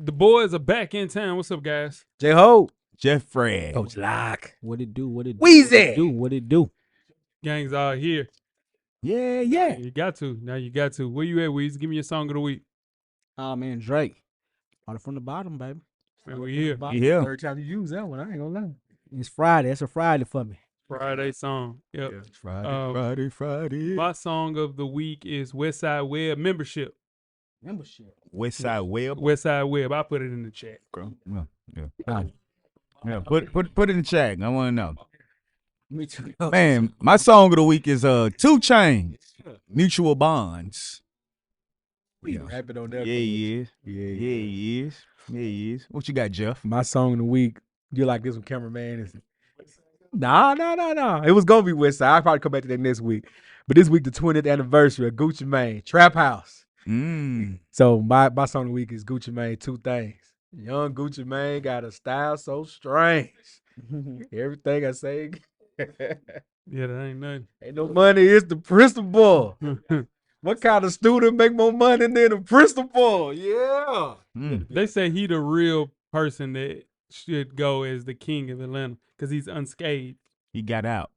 The boys are back in town. What's up, guys? J-Ho. Jeffrey. Coach Lock. What it do? What it do? Weezy. What it do? Gangs are here. Yeah. You got to. Now you got to. Where you at, Weezy? Give me your song of the week. Oh, man, Drake. Started from the bottom, baby. Man, we here. Yeah. Third time you use that one. I ain't gonna lie. It's Friday. It's a Friday for me. Friday song. Yep. Yeah. Friday. My song of the week is Westside Web Membership. Membership. Westside Web. Westside Web. I put it in the chat. Yeah. Put it in the chat. I want to know. Me too. Man, my song of the week is 2 Chainz, Mutual Bonds. We rapping on that. Yeah, he is. Yeah, he is. What you got, Jeff? My song of the week. You like this one, cameraman? Is Nah. It was gonna be Westside. I'll probably come back to that next week. But this week, the 20th anniversary of Gucci Mane, Trap House. So my song of the week is Gucci Mane, 2 things. Young Gucci Mane got a style so strange. Everything I say. Yeah, that ain't nothing. Ain't no money, it's the principal. What kind of student make more money than the principal? Yeah. They say he the real person that should go as the king of Atlanta because he's unscathed. He got out.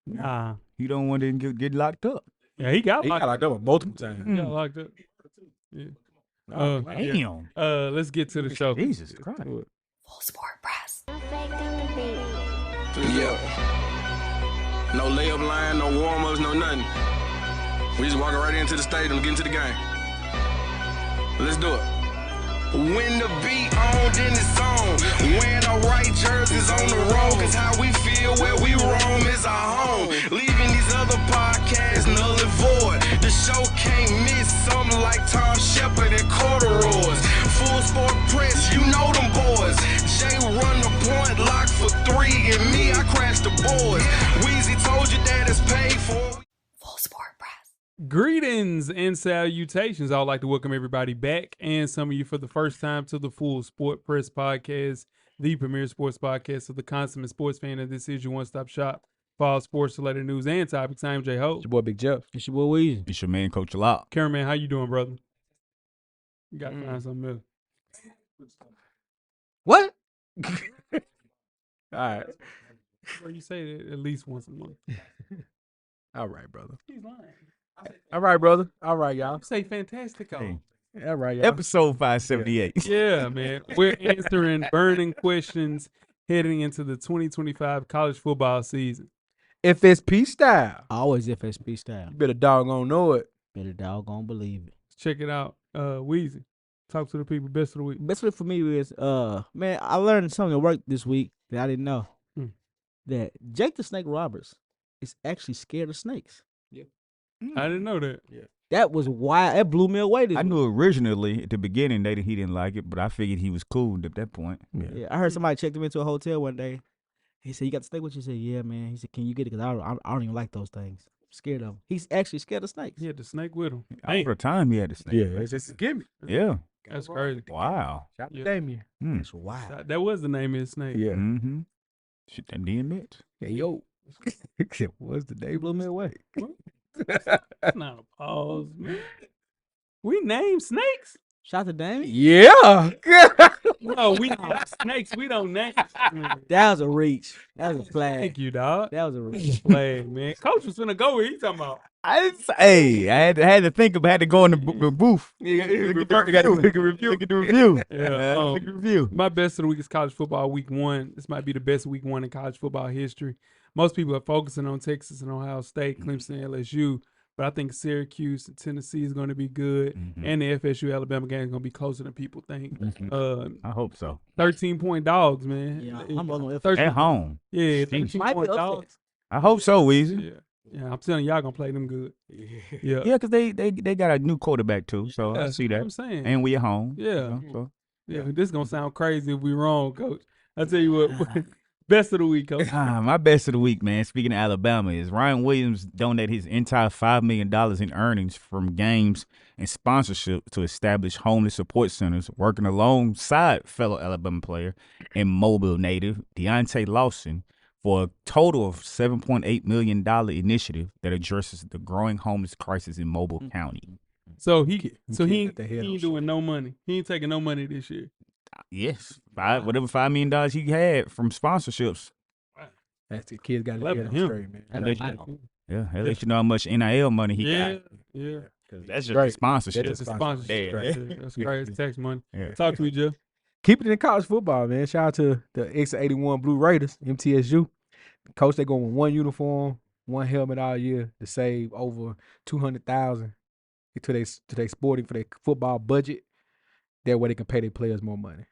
Nah. He don't want to get locked up. Yeah, he got He locked got locked up multiple times. He got locked up. Yeah. Damn. Let's get to the show. Jesus Christ. Full Sport Press. Yeah. No layup line, no warm-ups, no nothing. We just walking right into the stadium, get into the game. Let's do it. When the beat on, then it's on. Wearing our right jerseys on the road, cause how we feel where we roam is our home. Leaving these other podcasts null and void. The show can't miss something like Tom Shepard and corduroys. Full Sport Press, you know them boys. Jay run the point, lock for 3, and me, I crash the boards. Weezy told you that it's paid for. Full Sport Press. Greetings and salutations. I would like to welcome everybody back and some of you for the first time to the Full Sport Press Podcast, the premier sports podcast of the consummate sports fan. And this is your one-stop shop for all sports-related news and topics. I'm J-Ho. It's your boy Big Jeff. It's your boy Weezy. It's your man, Coach Lock. Cameraman, how you doing, brother? You got to find something else. What? All right. Well, you say it at least once a month. All right, brother. He's lying. All right, brother. All right, y'all. Say fantastic. Hey. All right, y'all. Episode 578. Yeah, man. We're answering burning questions heading into the 2025 college football season. FSP style. Always FSP style. You better doggone know it. Better doggone believe it. Check it out. Weezy, talk to the people. Best of the week. Best way for me is, man, I learned something at work this week that I didn't know. That Jake the Snake Roberts is actually scared of snakes. I didn't know that. Yeah. That was why that blew me away. I knew originally at the beginning he didn't like it, but I figured he was cool at that point. Yeah, I heard somebody checked him into a hotel one day. He said, "You got the snake with you?" He said, "Yeah, man." He said, "Can you get it? Because I don't even like those things. I'm scared of them." He's actually scared of snakes. He had the snake with him. Over time, he had a snake. Yeah, it's just a gimme. Yeah. That's crazy. Wow. Shout out Yeah. to Damien. That's wild. That was the name of his snake. Yeah. Mm-hmm. Shit, that DMX. Hey, yo. What's the name? Blew me away. That's not a pause, man. We name snakes? Shout out to Damien. Yeah. No, we name snakes. We don't name. That was a reach. That was a flag. Thank you, dog. That was a reach. Flag, man. Coach was finna go where he talking about. I had to think about. Had to go in the booth. Yeah, Look at the review. Yeah. My best of the week is college football week 1. This might be the best week 1 in college football history. Most people are focusing on Texas and Ohio State, Clemson, and LSU, but I think Syracuse and Tennessee is going to be good, and the FSU Alabama game is going to be closer than people think. I hope so. 13-point dogs, man. Yeah, I'm rolling with At home. Yeah, Might be 13-point dogs. upset. I hope so, Weezy. Yeah, I'm telling y'all gonna play them good. Yeah, Yeah, because they got a new quarterback too, so I see that. I'm saying. And we at home. Yeah. So. Yeah, this is gonna sound crazy if we wrong, Coach. I tell you what, best of the week, Coach. My best of the week, man, speaking of Alabama, is Ryan Williams donated his entire $5 million in earnings from games and sponsorship to establish homeless support centers, working alongside fellow Alabama player and Mobile native Deontay Lawson for a total of $7.8 million initiative that addresses the growing homeless crisis in Mobile County. So he can't let that head ain't on doing no money. He ain't taking no money this year. Yes, whatever $5 million he had from sponsorships. That's the kid's got his Love head on him. straight, man. That let you- Yeah, that let you know how much NIL money he got. Yeah. That's just Great. the sponsorship. That is It's a sponsorship. sponsorship. Yeah. Yeah, that's great. It's tax money. Yeah. Talk to me, Jeff. Keep it in college football, man. Shout out to the X81 Blue Raiders, MTSU. Coach, they going with one uniform, one helmet all year to save over $200,000 to their sporting for their football budget. That way they can pay their players more money.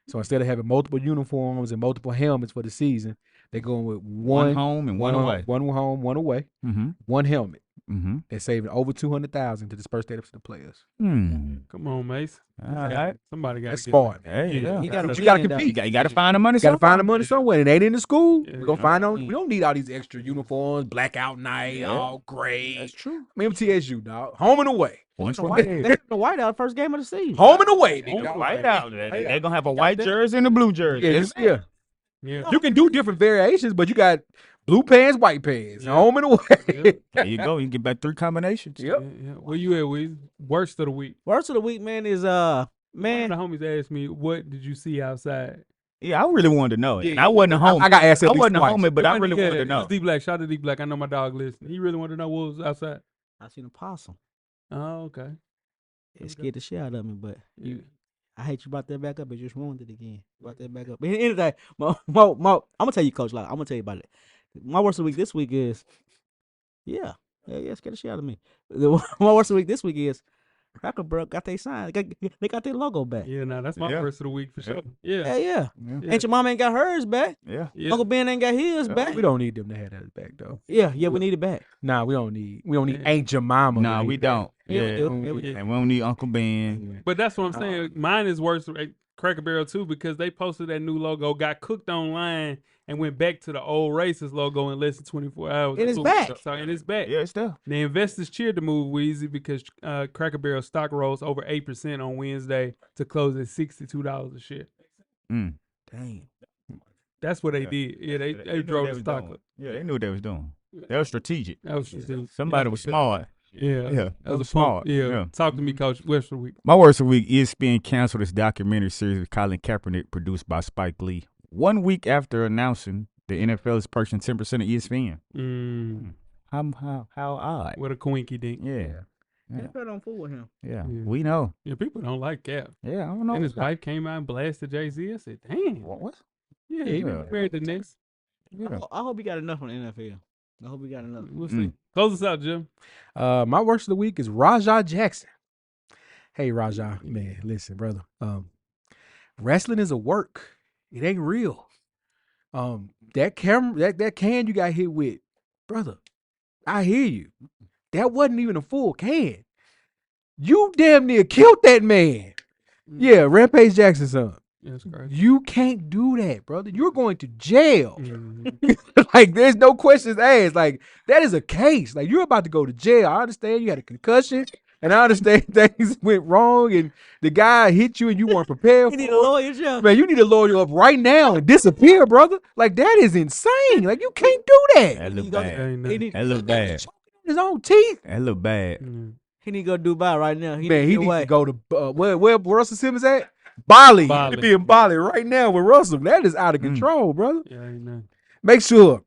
So instead of having multiple uniforms and multiple helmets for the season, they're going with One home and one away. One home, one away, Mm-hmm. one helmet. Mm-hmm. They're saving over $200,000 to disperse that to the players. Come on, Mace. All right. Somebody got That's to smart. Hey, Yeah. yeah. He got But to you gotta compete. You got to find the money. You gotta find the somewhere. money somewhere. It ain't in the school. Yeah, We're gonna find out. We don't need all these extra uniforms, blackout night, Yeah. all gray. That's true. I mean, MTSU, dog. Home and away. Once The for white, the they had the whiteout first game of the season. Home and away, Home nigga. white out. They're going to have a white jersey and a blue jersey. Yeah, That's it. yeah. Yeah. You can do different variations, but you got blue pants, white pants, Yeah. home and away. There you go. You get back 3 combinations. Yep. Yeah. Where you at, Weezy? Worst of the week. Worst of the week, man, is One man. of the homies asked me, "What did you see outside?" Yeah, I really wanted to know it. Yeah, And I wasn't a homie. I got asked at I least wasn't a twice. homie, but I really wanted to know. It's D Black. Shout out to D Black. I know my dog listening. He really wanted to know what was outside. I seen a possum. Oh, okay. It scared the shit out of me, but Yeah. I hate you brought that back up. It just ruined it again. Brought that back up. But anyway, I'm gonna tell you, Coach. Like, I'm gonna tell you about it. My worst of the week this week is, yeah, scared the shit out of me. My worst of the week this week is, Cracker Barrel got their sign. They got their logo back. Yeah, nah, that's my Yeah. first of the week for sure. Yeah, Yeah. yeah. Yeah. Yeah. Ain't your mom ain't got hers back. Yeah. Yeah. Uncle Ben ain't got his back. We don't need them to have that back though. Yeah, we need it back. Nah, we don't need Yeah. Aunt Jemima. Nah, to we need that. don't. Yeah, we Yeah. do. Yeah, we do. And we don't need Uncle Ben. But that's what I'm saying. Mine is worse at Cracker Barrel too because they posted that new logo, got cooked online, and went back to the old racist logo in less than 24 hours. And it's Cool. back. So, and it's back. Yeah, it's there. The investors cheered the move, Weezy, because Cracker Barrel stock rose over 8% on Wednesday to close at $62 a share. Mm. Dang. That's what they Yeah. did. Yeah, they knew drove what the was stock doing. up. Yeah, they knew what they was doing. They was strategic. That was just, Somebody was smart. Yeah, Yeah, that was a smart. pump. Yeah. Yeah. Talk to me, Coach. West of the week. My worst of the week, ESPN canceled its documentary series with Colin Kaepernick produced by Spike Lee 1 week after announcing the NFL is purchasing 10% of ESPN. How odd. What a coinky dink. Yeah. Yeah. NFL don't fool with him. Yeah. Yeah. We know. Yeah, people don't like Cap. Yeah, I don't know. And his wife came out and blasted Jay-Z. I said, damn. What? Yeah, he Yeah. married the next. Yeah. I hope he got enough on the NFL. I hope he got enough. We'll see. Close us out, Jim. My worst of the week is Rajah Jackson. Hey, Rajah, man, listen, brother. Wrestling is a work. It ain't real. That camera, that can you got hit with, brother. I hear you. That wasn't even a full can. You damn near killed that man. Yeah, Rampage Jackson's son. Yeah, that's crazy. You can't do that, brother. You're going to jail. Mhm. Like, there's no questions asked. Like, that is a case. Like, you're about to go to jail. I understand you had a concussion, and I understand things went wrong, and the guy hit you and you weren't prepared He for need it. a lawyer, Jeff. Man, you need to lawyer up right now and disappear, brother. Like, that is insane. Like, you can't do that. That He look go- bad. Ain't He nothing. need, That look bad. His own teeth. That look bad. Yeah. he need to go to Dubai right now. He Man, he need to needs get to away. go to where Russell Simmons at? Bali. Bali. He need to be in Bali right now with Russell. That is out of control, brother. Yeah, ain't nothing. Make sure,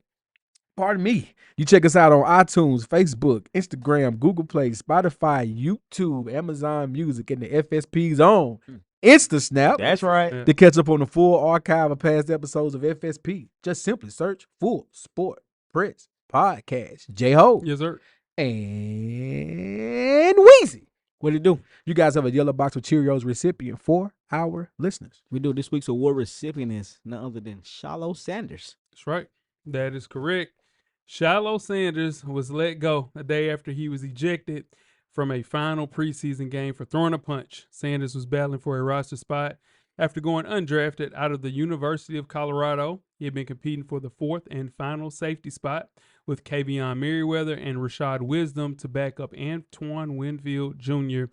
pardon me, you check us out on iTunes, Facebook, Instagram, Google Play, Spotify, YouTube, Amazon Music, and the FSP Zone. InstaSnap That's right. Yeah. to catch up on the full archive of past episodes of FSP. Just simply search Full Sport Press Podcast. J-Ho Yes, sir. and Weezy. What it do? You guys have a yellow box with Cheerios recipient for our listeners. We do this week's award recipient is none other than Shilo Sanders. That's right. That is correct. Shilo Sanders was let go a day after he was ejected from a final preseason game for throwing a punch. Sanders was battling for a roster spot after going undrafted out of the University of Colorado. He had been competing for the fourth and final safety spot with Kavion Merriweather and Rashad Wisdom to back up Antoine Winfield Jr.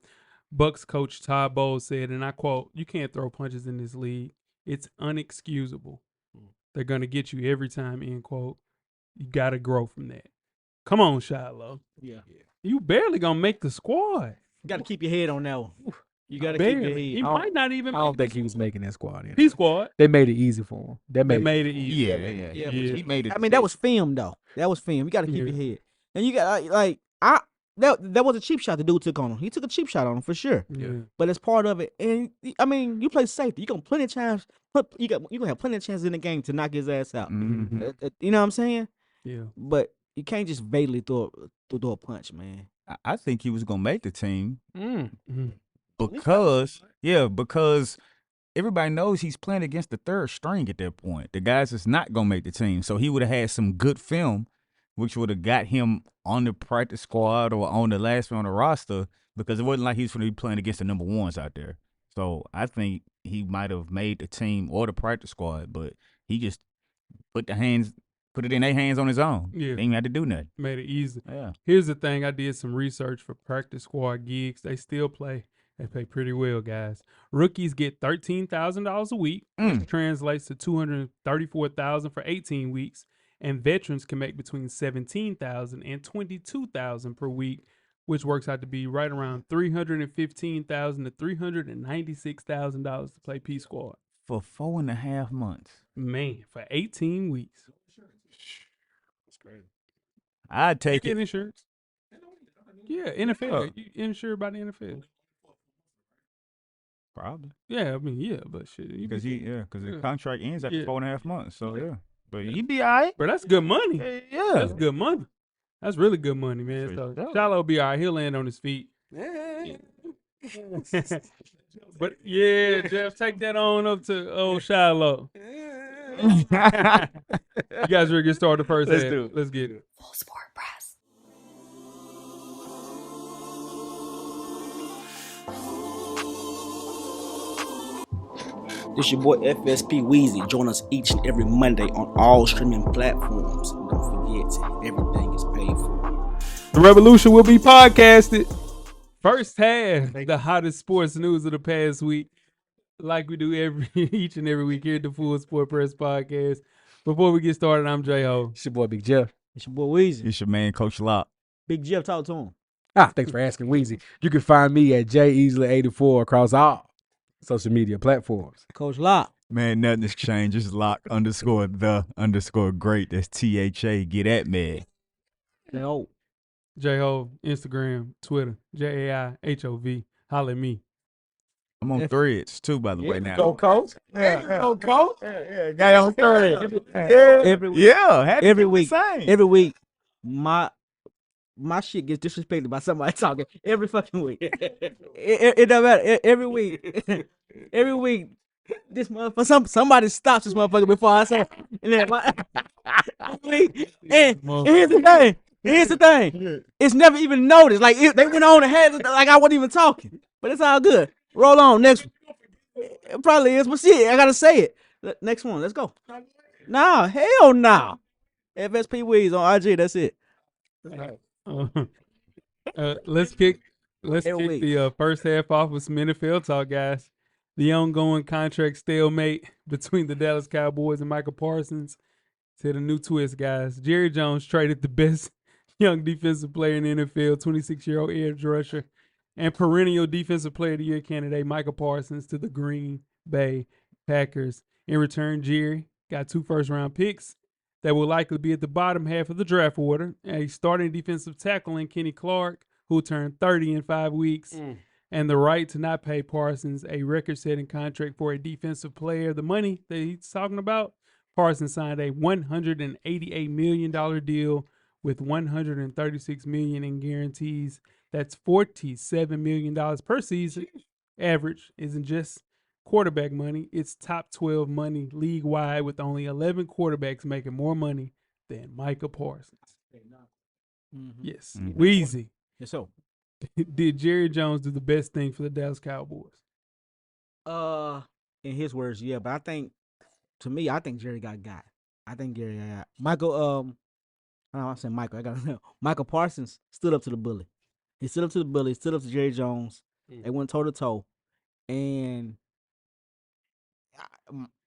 Bucks coach Todd Bowles said, and I quote, "You can't throw punches in this league. It's unexcusable. They're going to get you every time," end quote. You got to grow from that. Come on, Shilo. Yeah. You barely going to make the squad. You got to keep your head on that one. You got to keep your Barely. He head. might not even. I don't think he was making that squad. Anyway. P squad. They made it easy for him. They made it easy. Yeah. Yeah. He made it. I mean, that was film though. That was film. You got to keep Yeah. your head. And you got that was a cheap shot the dude took on him. He took a cheap shot on him for sure. Yeah. But it's part of it. And I mean, you play safety. You gonna plenty of chance. You gonna have plenty of chances in the game to knock his ass out. Mhm. You know what I'm saying? Yeah. But you can't just vaguely throw a punch, man. I think he was gonna make the team Mhm. because everybody knows he's playing against the third string at that point. The guys that's not gonna make the team, so he would have had some good film, which would have got him on the practice squad or on the last one on the roster, because it wasn't like he was going to be playing against the number ones out there. So I think he might have made the team or the practice squad, but he just put it in their hands on his own. Yeah. They didn't even have to do nothing. Made it easy. Yeah. Here's the thing. I did some research for practice squad gigs. They still play. They pay pretty well, guys. Rookies get $13,000 a week, which translates to $234,000 for 18 weeks. And veterans can make between $17,000 and $22,000 per week, which works out to be right around $315,000 to $396,000 to play P squad. For 4.5 months. Man, for 18 weeks. I'd take Get it. insurance. Yeah, NFL. You insured by the NFL. Probably. Yeah, I mean, yeah, but shit. Because the Yeah. contract ends after Yeah. 4.5 months. So, yeah. But he'd be all right. But that's good money. Yeah. That's good money. That's really good money, man. For So sure. Shilo will be all right. He'll land on his feet. But yeah, Jeff, take that on up to old Shilo. You guys ready to get started the first Let's half? do it. Let's get it. Full Sport Press. This your boy FSP Weezy. Join us each and every Monday on all streaming platforms. And don't forget, everything is paid for. The revolution will be podcasted. First half, the hottest sports news of the past week, like we do each and every week here at the Full Sport Press podcast. Before we get started, I'm J-Ho. It's your boy Big Jeff. It's your boy Weezy. It's your man, Coach Locke. Big Jeff, talk to him. Thanks for asking, Weezy. You can find me at JEasily84 across all social media platforms. Coach Locke. Man, nothing has changed. It's Locke_the_great. That's THA. Get at me. No. J-Ho, Instagram, Twitter, JAIHOV. Holla at me. I'm on Threads, too, by the way, now. Coach. Go, Coach. Guy on third. Every week. Yeah. had to Every keep it week. the same. Every week. My shit gets disrespected by somebody talking every fucking week. It don't matter. Every week. Every week. This motherfucker, somebody stops this motherfucker before I say, and then and here's the thing. It's never even noticed. Like they went on ahead, like I wasn't even talking. But it's all good. Roll on. Next one. It probably is, but shit, I gotta say it. Next one. Let's go. Nah, hell nah. FSP Weeds on IG. That's it. Let's kick Every week. the first half off with some NFL talk, guys. The ongoing contract stalemate between the Dallas Cowboys and Micah Parsons to the new twist, guys. Jerry Jones traded the best young defensive player in the NFL, 26-year-old edge rusher, and perennial defensive player of the year candidate Micah Parsons to the Green Bay Packers. In return, Jerry got 2 first-round picks that will likely be at the bottom half of the draft order, a starting defensive tackle in Kenny Clark, who turned 30 in 5 weeks, and the right to not pay Parsons a record-setting contract for a defensive player. The money that he's talking about, Parsons signed a $188 million deal with $136 million in guarantees. That's $47 million per season. Average isn't just quarterback money. It's top 12 money league-wide, with only 11 quarterbacks making more money than Micah Parsons. Yes. Weezy. Yes, so. Did Jerry Jones do the best thing for the Dallas Cowboys? In his words, yeah, but I think Jerry got. I think Jerry got Michael. I said Michael. I got to know. Michael Parsons stood up to the bully. He stood up to the bully. Stood up to Jerry Jones. They went toe to toe, and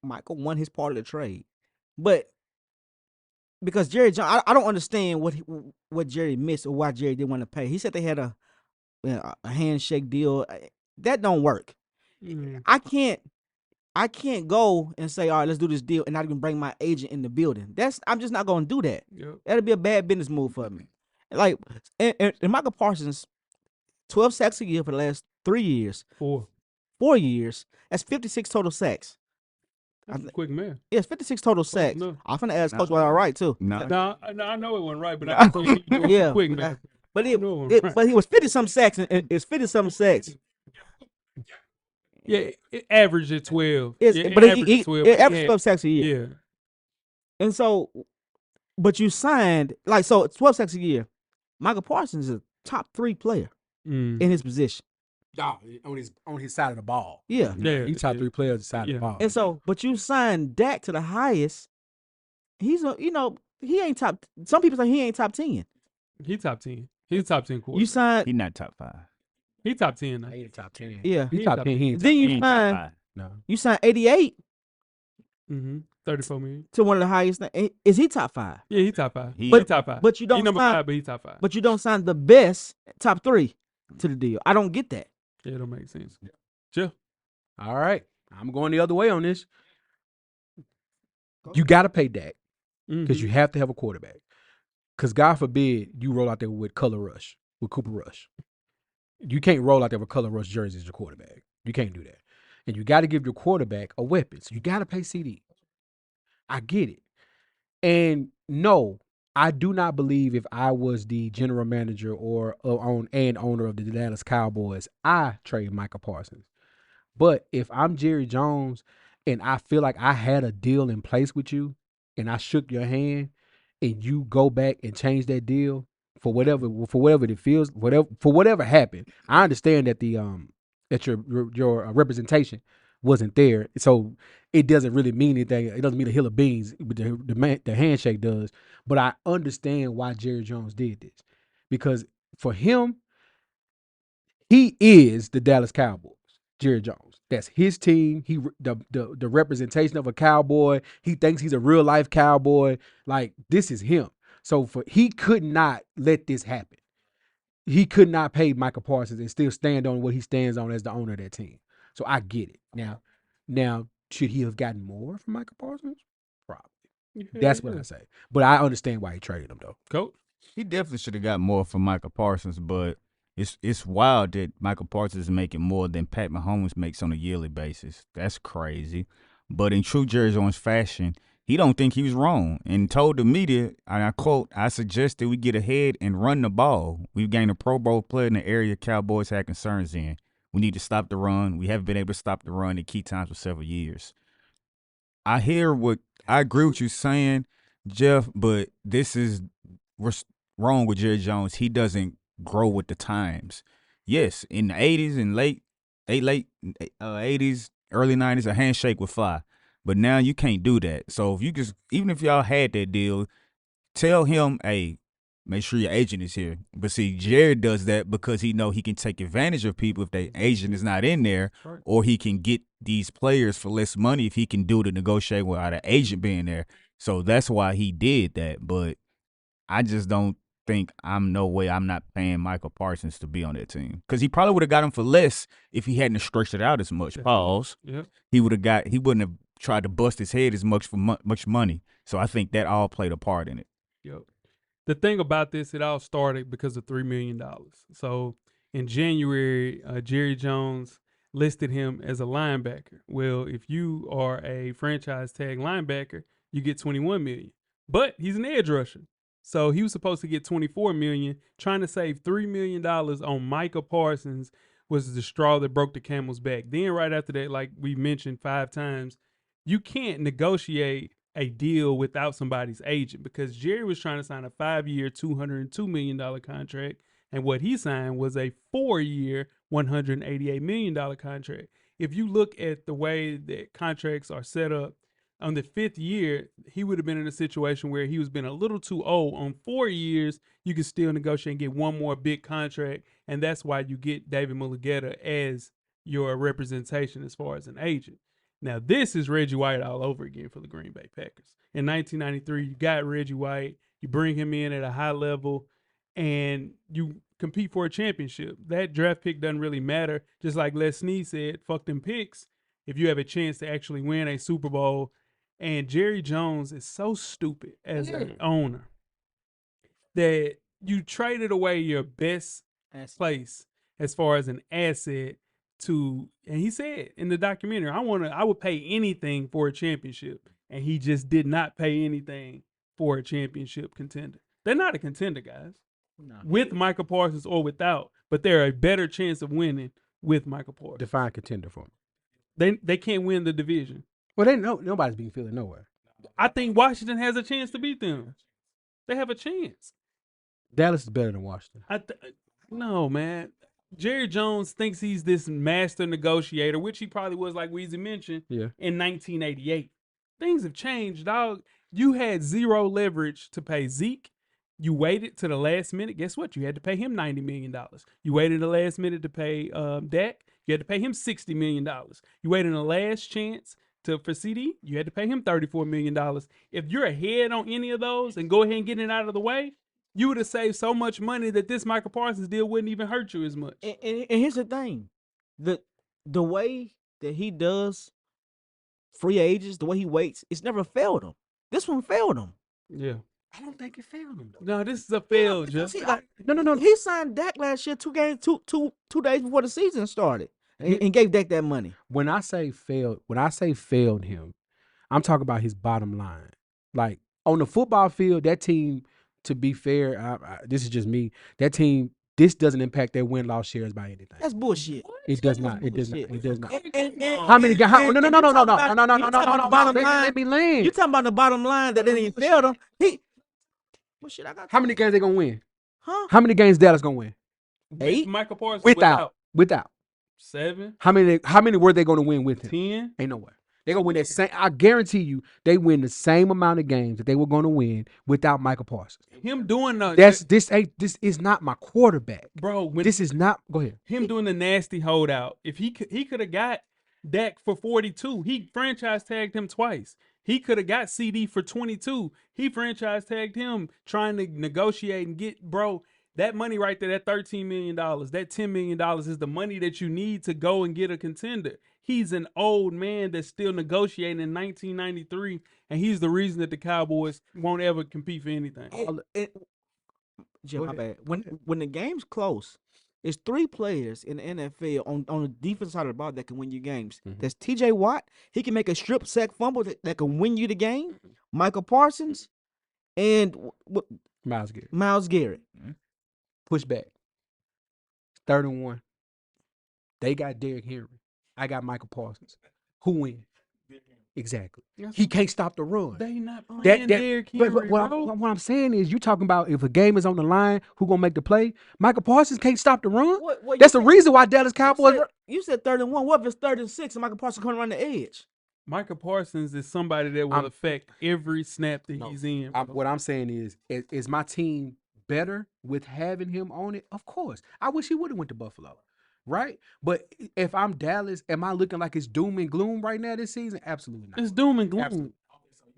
Michael won his part of the trade. But because Jerry Jones, I don't understand what Jerry missed or why Jerry didn't want to pay. He said they had a a handshake deal. That don't work. Mm. I can't go and say, all right, let's do this deal, and not even bring my agent in the building. I'm just not going to do that. Yep. That'll be a bad business move for me. Like, and Micah Parsons, 12 sacks a year for the last 3 years. 4. 4 years. That's 56 total sacks. That's a quick man. Yeah, it's 56 total sacks. enough. I'm finna ask Coach all right too. No, No, I know it wasn't right, but I can say he Yeah, quick man. but I know it wasn't right. but he was 50-something sacks, and it's 50-something sacks. Yeah, it averaged at 12. But it he 12. it averaged 12 sacks a year. Yeah. And so, but you signed 12 sacks a year. Micah Parsons is a top 3 player in his position. On his side of the ball. Yeah. He's top 3 players side of the ball. And so, but you signed Dak to the highest. He's he ain't top. Some people say he ain't top 10. He top 10. He's top 10 quarterback. You signed. he's not top 5. He top 10 now. He ain't top 10. Yeah. He top 10. He ain't Then He you ain't top signed. 5. No. You signed 88 Mm-hmm. 34 million. to one of the highest. Is he top 5? Yeah, he top 5. He- He top 5. But you don't He number sign- 5, but he top 5. But you don't sign the best top 3 to the deal. I don't get that. Yeah, it don't make sense. Chill. All right. I'm going the other way on this. You got to pay Dak because you have to have a quarterback. Because God forbid you roll out there with Color Rush, with Cooper Rush. You can't roll out there with Color Rush jersey as your quarterback. You can't do that. And you got to give your quarterback a weapon. So you got to pay CD. I get it. And no, I do not believe if I was the general manager or owner of the Dallas Cowboys, I trade Micah Parsons. But if I'm Jerry Jones and I feel like I had a deal in place with you and I shook your hand and you go back and change that deal for whatever it feels, whatever happened, I understand that that your representation wasn't there, so it doesn't really mean anything. It doesn't mean a hill of beans, but the handshake does. But I understand why Jerry Jones did this, because for him, he is the Dallas Cowboys. Jerry Jones, that's his team. He the representation of a Cowboy. He thinks he's a real life Cowboy. Like, this is him. So he could not let this happen. He could not pay Micah Parsons and still stand on what he stands on as the owner of that team. So I get it. Now, should he have gotten more from Micah Parsons? Probably. Yeah, That's what I say. But I understand why he traded him, though. Coach. He definitely should have got more from Micah Parsons, but it's wild that Micah Parsons is making more than Pat Mahomes makes on a yearly basis. That's crazy. But in true Jerry Jones fashion, he don't think he was wrong and told the media, and I quote, "I suggest that we get ahead and run the ball. We've gained a Pro Bowl player in the area Cowboys had concerns in. We need to stop the run. We haven't been able to stop the run in key times for several years." I agree with you saying, Jeff, but this is what's wrong with Jerry Jones. He doesn't grow with the times. Yes, in the 80s and late 80s, early 90s, a handshake would fly. But now you can't do that. So if you just, even if y'all had that deal, tell him, hey, make sure your agent is here. But see, Jared does that because he know he can take advantage of people if their agent is not in there, or he can get these players for less money if he can do the negotiate without an agent being there. So that's why he did that. But I just don't think I'm not paying Michael Parsons to be on that team, because he probably would have got him for less if he hadn't stretched it out as much. Pause. Yeah. He wouldn't have tried to bust his head as much for much money. So I think that all played a part in it. Yep. The thing about this, it all started because of $3 million. So in January, Jerry Jones listed him as a linebacker. Well, if you are a franchise tag linebacker, you get $21 million. But he's an edge rusher. So he was supposed to get $24 million. Trying to save $3 million on Micah Parsons was the straw that broke the camel's back. Then right after that, like we mentioned 5 times, you can't negotiate a deal without somebody's agent, because Jerry was trying to sign a 5-year, $202 million contract, and what he signed was a 4-year, $188 million contract. If you look at the way that contracts are set up, on the 5th year, he would have been in a situation where he was been a little too old. On 4 years, you can still negotiate and get one more big contract, and that's why you get David Mulugeta as your representation as far as an agent. Now, this is Reggie White all over again for the Green Bay Packers. In 1993, you got Reggie White. You bring him in at a high level, and you compete for a championship. That draft pick doesn't really matter. Just like Les Snead said, fuck them picks if you have a chance to actually win a Super Bowl. And Jerry Jones is so stupid as an owner that you traded away your best place as far as an asset to, and he said in the documentary, I would pay anything for a championship. And he just did not pay anything for a championship contender. They're not a contender, guys. No. With Micah Parsons or without, but they're a better chance of winning with Micah Parsons. Define contender for me. They can't win the division. Well, nobody's beating Philly nowhere. I think Washington has a chance to beat them. They have a chance. Dallas is better than Washington. No, man. Jerry Jones thinks he's this master negotiator, which he probably was, like Weezy mentioned, in 1988. Things have changed, dog. You had zero leverage to pay Zeke. You waited to the last minute. Guess what? You had to pay him $90 million. You waited the last minute to pay Dak. You had to pay him $60 million. You waited in the last chance for CD. You had to pay him $34 million. If you're ahead on any of those and go ahead and get it out of the way, you would have saved so much money that this Micah Parsons deal wouldn't even hurt you as much. And here's the thing. The way that he does free agents, the way he waits, it's never failed him. This one failed him. Yeah. I don't think it failed him, though. No, this is a fail, just No. He signed Dak last year 2 days before the season started and gave Dak that money. When I say failed him, I'm talking about his bottom line. Like, on the football field, that team, to be fair, this is just me, that team, this doesn't impact their win-loss shares by anything. That's bullshit. It does not. It does not. It does not. How many guys? No. Let me land. You talking about the bottom line that they didn't fail them? Well, shit, I got. How many games they gonna win? Huh? How many games Dallas gonna win? 8. Micah Parsons Without. 7. How many were they gonna win with him? 10. Ain't no way. They're gonna win that same. I guarantee you, they win the same amount of games that they were gonna win without Micah Parsons. Him doing this is not my quarterback, bro. This is not. Go ahead. Him doing the nasty holdout. If he could have got Dak for 42. He franchise tagged him twice. He could have got CD for 22. He franchise tagged him trying to negotiate and get, bro, that money right there, that $13 million, that $10 million is the money that you need to go and get a contender. He's an old man that's still negotiating in 1993, and he's the reason that the Cowboys won't ever compete for anything. Jim, my bad. When the game's close, it's 3 players in the NFL on the defense side of the ball that can win you games. Mm-hmm. That's TJ Watt. He can make a strip sack fumble that can win you the game. Micah Parsons and Myles Garrett. Mm-hmm. Push back. 3rd and 1. They got Derrick Henry. I got Michael Parsons. Who wins? Exactly. He can't stop the run. They not playing Derrick Henry, but what I'm saying is, you talking about if a game is on the line, who gonna make the play? Michael Parsons can't stop the run. That's the reason why Dallas Cowboys. You said 3rd and 1. What if it's 3rd and 6 and Michael Parsons coming around the edge? Micah Parsons is somebody that will affect every snap that he's in. What I'm saying is my team better with having him on it? Of course. I wish he would have went to Buffalo. Right? But if I'm Dallas, am I looking like it's doom and gloom right now this season? Absolutely not. It's doom and gloom. Absolutely.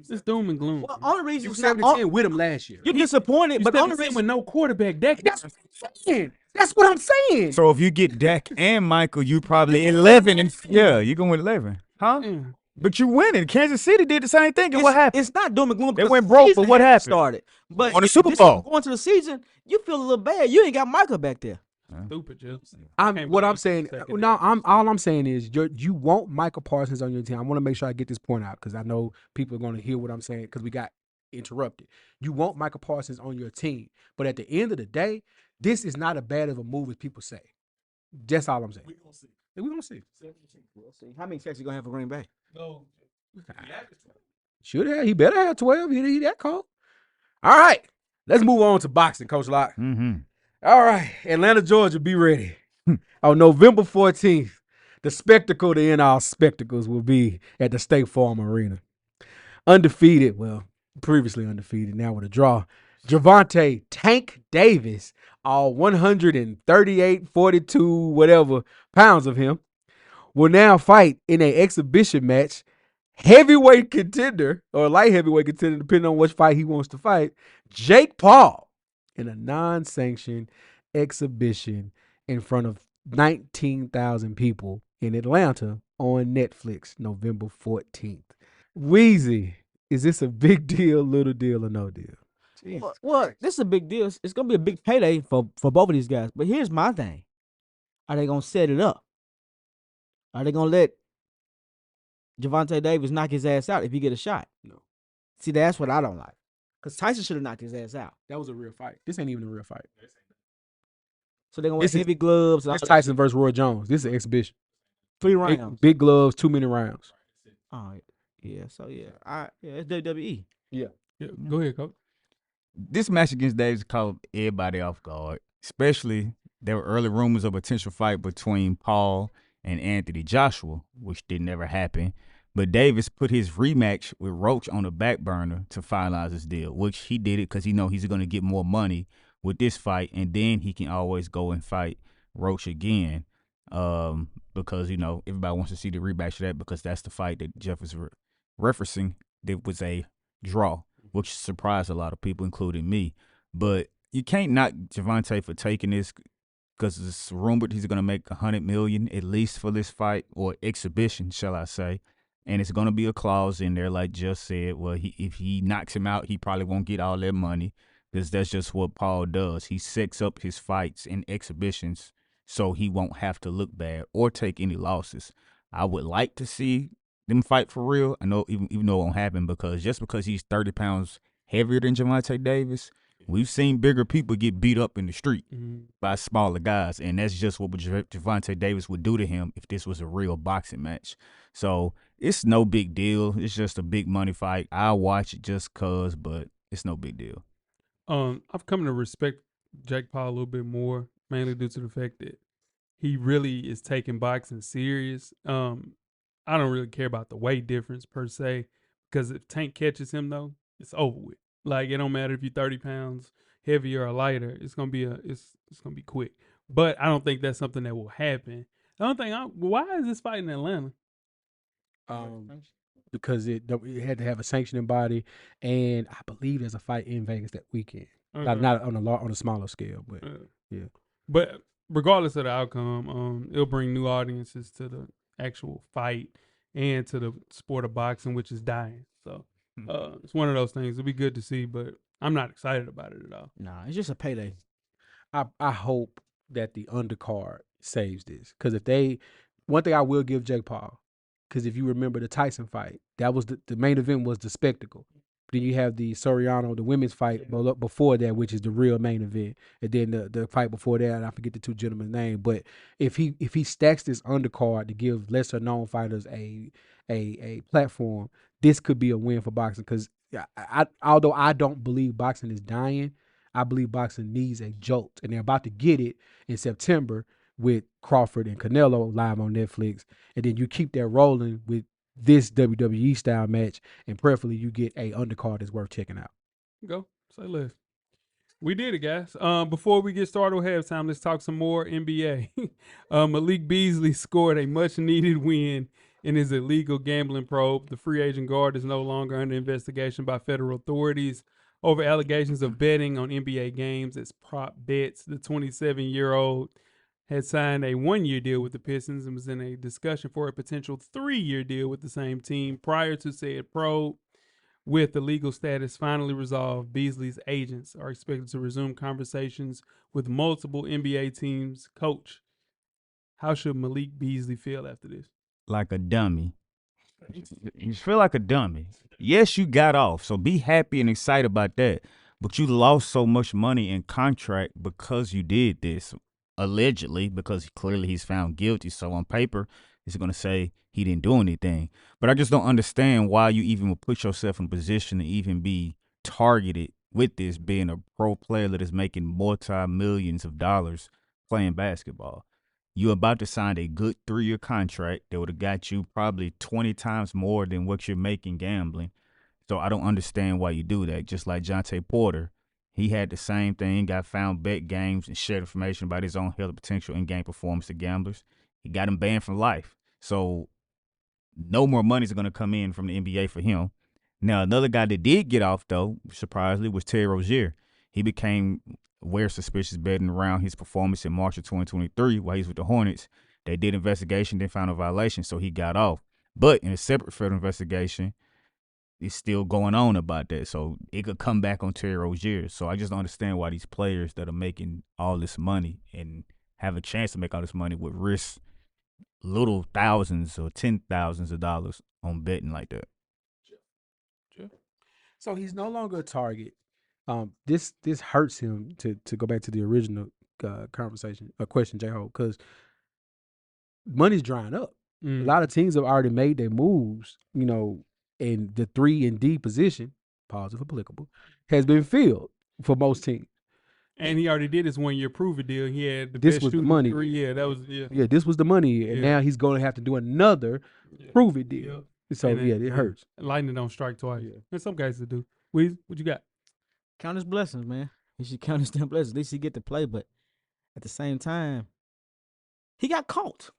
It's doom and gloom. Well, only reason you 70-10 with him last year. You're disappointed, but only reason with no quarterback. That's what I'm saying. That's what I'm saying. So if you get Dak and Michael, you probably 11 and you're going with 11, huh? Yeah. But you winning. Kansas City did the same thing, and what happened? It's not doom and gloom. They went broke, but what happened? Started, but on the Super Bowl. Going to the season, you feel a little bad. You ain't got Micah back there. Stupid, Joseph. All I'm saying is you want Michael Parsons on your team. I want to make sure I get this point out because I know people are going to hear what I'm saying because we got interrupted. You want Michael Parsons on your team, but at the end of the day, this is not as bad of a move as people say. That's all I'm saying. We're gonna see. We'll see. How many sacks you gonna have for Green Bay? No. Should have. He better have 12. He that cold. All right. Let's move on to boxing, Coach Locke. Mm-hmm. All right, Atlanta, Georgia, be ready. On November 14th, the spectacle to end all spectacles will be at the State Farm Arena. Undefeated, well, previously undefeated, now with a draw. Gervonta Tank Davis, all 138, 42, whatever pounds of him, will now fight in an exhibition match. Heavyweight contender, or light heavyweight contender, depending on which fight he wants to fight, Jake Paul. in a non-sanctioned exhibition in front of 19,000 people in Atlanta on Netflix, November 14th. Weezy, is this a big deal, little deal, or no deal? Well, this is a big deal. It's gonna be a big payday for both of these guys. But here's my thing: are they gonna set it up? Are they gonna let Gervonta Davis knock his ass out if he get a shot? No. See, that's what I don't like. Because Tyson should have knocked his ass out. That was a real fight. This ain't even a real fight. So they're gonna wear This is- heavy gloves. And all It's that Tyson versus Roy Jones. This is an exhibition. shit. 3 Big, rounds. big gloves, 2 minute rounds. Oh yeah. So yeah, it's WWE. Yeah, go ahead, coach. This match against Davis caught everybody off guard, especially there were early rumors of a potential fight between Paul and Anthony Joshua, which did never happen. But Davis put his rematch with Roach on the back burner to finalize his deal, which he did it because he know he's going to get more money with this fight, and then he can always go and fight Roach again because, everybody wants to see the rematch of that because that's the fight that Jeff is referencing that was a draw, which surprised a lot of people, including me. But you can't knock Gervonta for taking this because it's rumored he's going to make $100 million at least for this fight, or exhibition, shall I say. And it's going to be a clause in there, like Jeff said, well, if he knocks him out, he probably won't get all that money because that's just what Paul does. He sets up his fights in exhibitions so he won't have to look bad or take any losses. I would like to see them fight for real. I know even though it won't happen because he's 30 pounds heavier than Gervonta Davis, we've seen bigger people get beat up in the street by smaller guys, and that's just what Gervonta Davis would do to him if this was a real boxing match. So it's no big deal. It's just a big money fight. I'll watch it just cause, but it's no big deal. I've come to respect Jake Paul a little bit more, mainly due to the fact that he really is taking boxing serious. I don't really care about the weight difference per se, because if Tank catches him though, it's over with. Like, it don't matter if you're 30 pounds heavier or lighter. It's gonna be it's gonna be quick. But I don't think that's something that will happen. The only thing, why is this fight in Atlanta? Because it had to have a sanctioning body, and I believe there's a fight in Vegas that weekend. Not on a smaller scale, but yeah. But regardless of the outcome, it'll bring new audiences to the actual fight and to the sport of boxing, which is dying. So it's one of those things. It'll be good to see, but I'm not excited about it at all. Nah, it's just a payday. I hope that the undercard saves this, because one thing I will give Jake Paul, because if you remember the Tyson fight, that was the main event was the spectacle. Then you have the Soriano, the women's fight before that, which is the real main event, and then the fight before that, and I forget the two gentlemen's name. But if he stacks this undercard to give lesser known fighters a platform, this could be a win for boxing. Because although I don't believe boxing is dying, I believe boxing needs a jolt, and they're about to get it in September with Crawford and Canelo live on Netflix, and then you keep that rolling with this WWE style match, and preferably you get a undercard that's worth checking out. Go. Say less. We did it, guys. Before we get started with halftime, let's talk some more NBA. Malik Beasley scored a much-needed win in his illegal gambling probe. The free agent guard is no longer under investigation by federal authorities over allegations of betting on NBA games as prop bets. The 27-year-old had signed a 1-year deal with the Pistons and was in a discussion for a potential 3-year deal with the same team prior to said probe. With the legal status finally resolved, Beasley's agents are expected to resume conversations with multiple NBA teams. Coach, how should Malik Beasley feel after this? Like a dummy. You feel like a dummy. Yes, you got off, so be happy and excited about that. But you lost so much money in contract because you did this, allegedly, because clearly he's found guilty. So on paper, it's going to say he didn't do anything. But I just don't understand why you even would put yourself in a position to even be targeted with this, being a pro player that is making multi-millions of dollars playing basketball. You're about to sign a good 3-year contract that would have got you probably 20 times more than what you're making gambling. So I don't understand why you do that. Just like Jonte Porter, he had the same thing, got found bet games and shared information about his own health potential in game performance to gamblers. He got him banned from life. So no more money is going to come in from the NBA for him. Now, another guy that did get off, though, surprisingly, was Terry Rozier. He became aware suspicious betting around his performance in March of 2023 while he was with the Hornets. They did investigation, then found a violation, so he got off. But in a separate federal investigation, it's still going on about that. So it could come back on Terry Rozier. So I just don't understand why these players that are making all this money and have a chance to make all this money would risk little thousands or $10,000s of dollars on betting like that. So he's no longer a target. This hurts him to go back to the original question, J-Ho, because money's drying up. A lot of teams have already made their moves, and the 3 and D position, pause if applicable, has been filled for most teams. And he already did his 1-year prove-it deal. He had the This best was the shooting money. 3. Yeah, that was Yeah, this was the money, and now he's going to have to do another prove-it deal. So, And then, it hurts. Lightning don't strike twice. In some cases, it do. Weez, what you got? Count his blessings, man. He should count his damn blessings. At least he get to play, but at the same time, he got caught.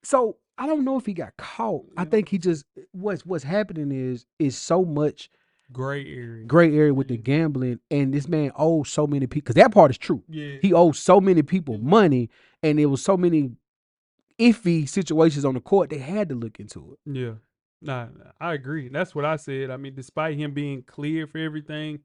So I don't know if he got caught. I think he just what's happening is so much Gray area with the gambling, and this man owes so many people, because that part is true. Yeah. He owes so many people money, and there was so many iffy situations on the court, they had to look into it. Yeah. Nah, I agree. That's what I said. I mean, despite him being cleared for everything,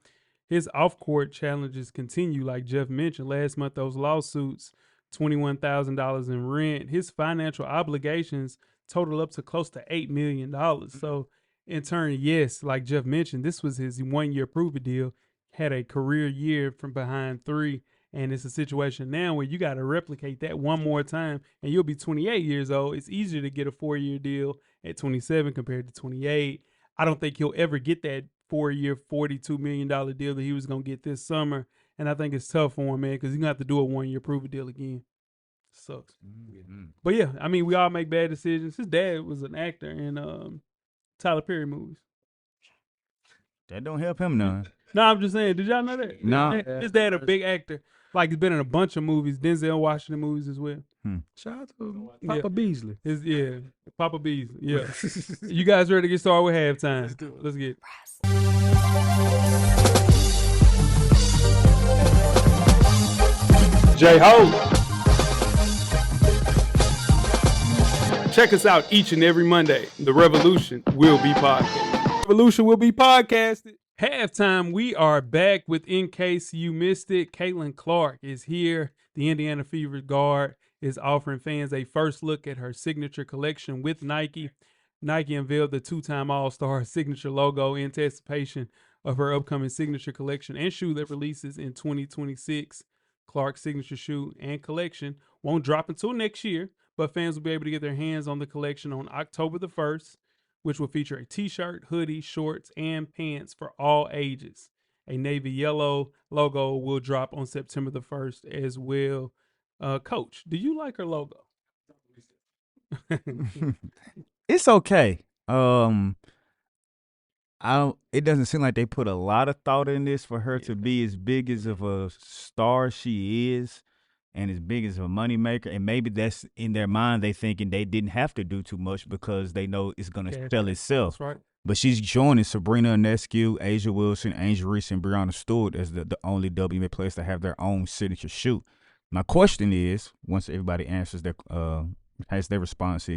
his off-court challenges continue. Like Jeff mentioned, last month, those lawsuits, $21,000 in rent, his financial obligations total up to close to $8 million. So in turn, yes, like Jeff mentioned, this was his 1-year prove-it deal, had a career year from behind 3. And it's a situation now where you got to replicate that one more time, and you'll be 28 years old. It's easier to get a 4-year deal at 27 compared to 28. I don't think he'll ever get that 4-year, $42 million deal that he was going to get this summer. And I think it's tough for him, man, because he's going to have to do a 1-year prove-it deal again. Sucks. But yeah, I mean, we all make bad decisions. His dad was an actor in Tyler Perry movies. That don't help him none. No, I'm just saying. Did y'all know that? No. His dad a big actor. Like, he's been in a bunch of movies, Denzel Washington movies as well. Shout out to Papa Beasley. Papa Beasley. Yeah. You guys ready to get started with halftime? Let's get it. J-Ho. Check us out each and every Monday. The Revolution will be podcasted. Revolution will be podcasted. Halftime, we are back with In Case You Missed It. Caitlin Clark is here. The Indiana Fever guard is offering fans a first look at her signature collection with Nike. Nike unveiled the 2-time All-Star signature logo in anticipation of her upcoming signature collection and shoe that releases in 2026. Clark's signature shoe and collection won't drop until next year, but fans will be able to get their hands on the collection on October the 1st, which will feature a t-shirt, hoodie, shorts, and pants for all ages. A navy yellow logo will drop on September the 1st as well. Coach, do you like her logo? It's okay. It doesn't seem like they put a lot of thought in this for her to be as big as of a star she is and as big as a moneymaker. And maybe that's in their mind. They thinking they didn't have to do too much because they know it's going to sell itself. That's right. But she's joining Sabrina Ionescu, Asia Wilson, Angel Reese, and Breonna Stewart as the only WNBA players to have their own signature shoe. My question is, once everybody answers has their response,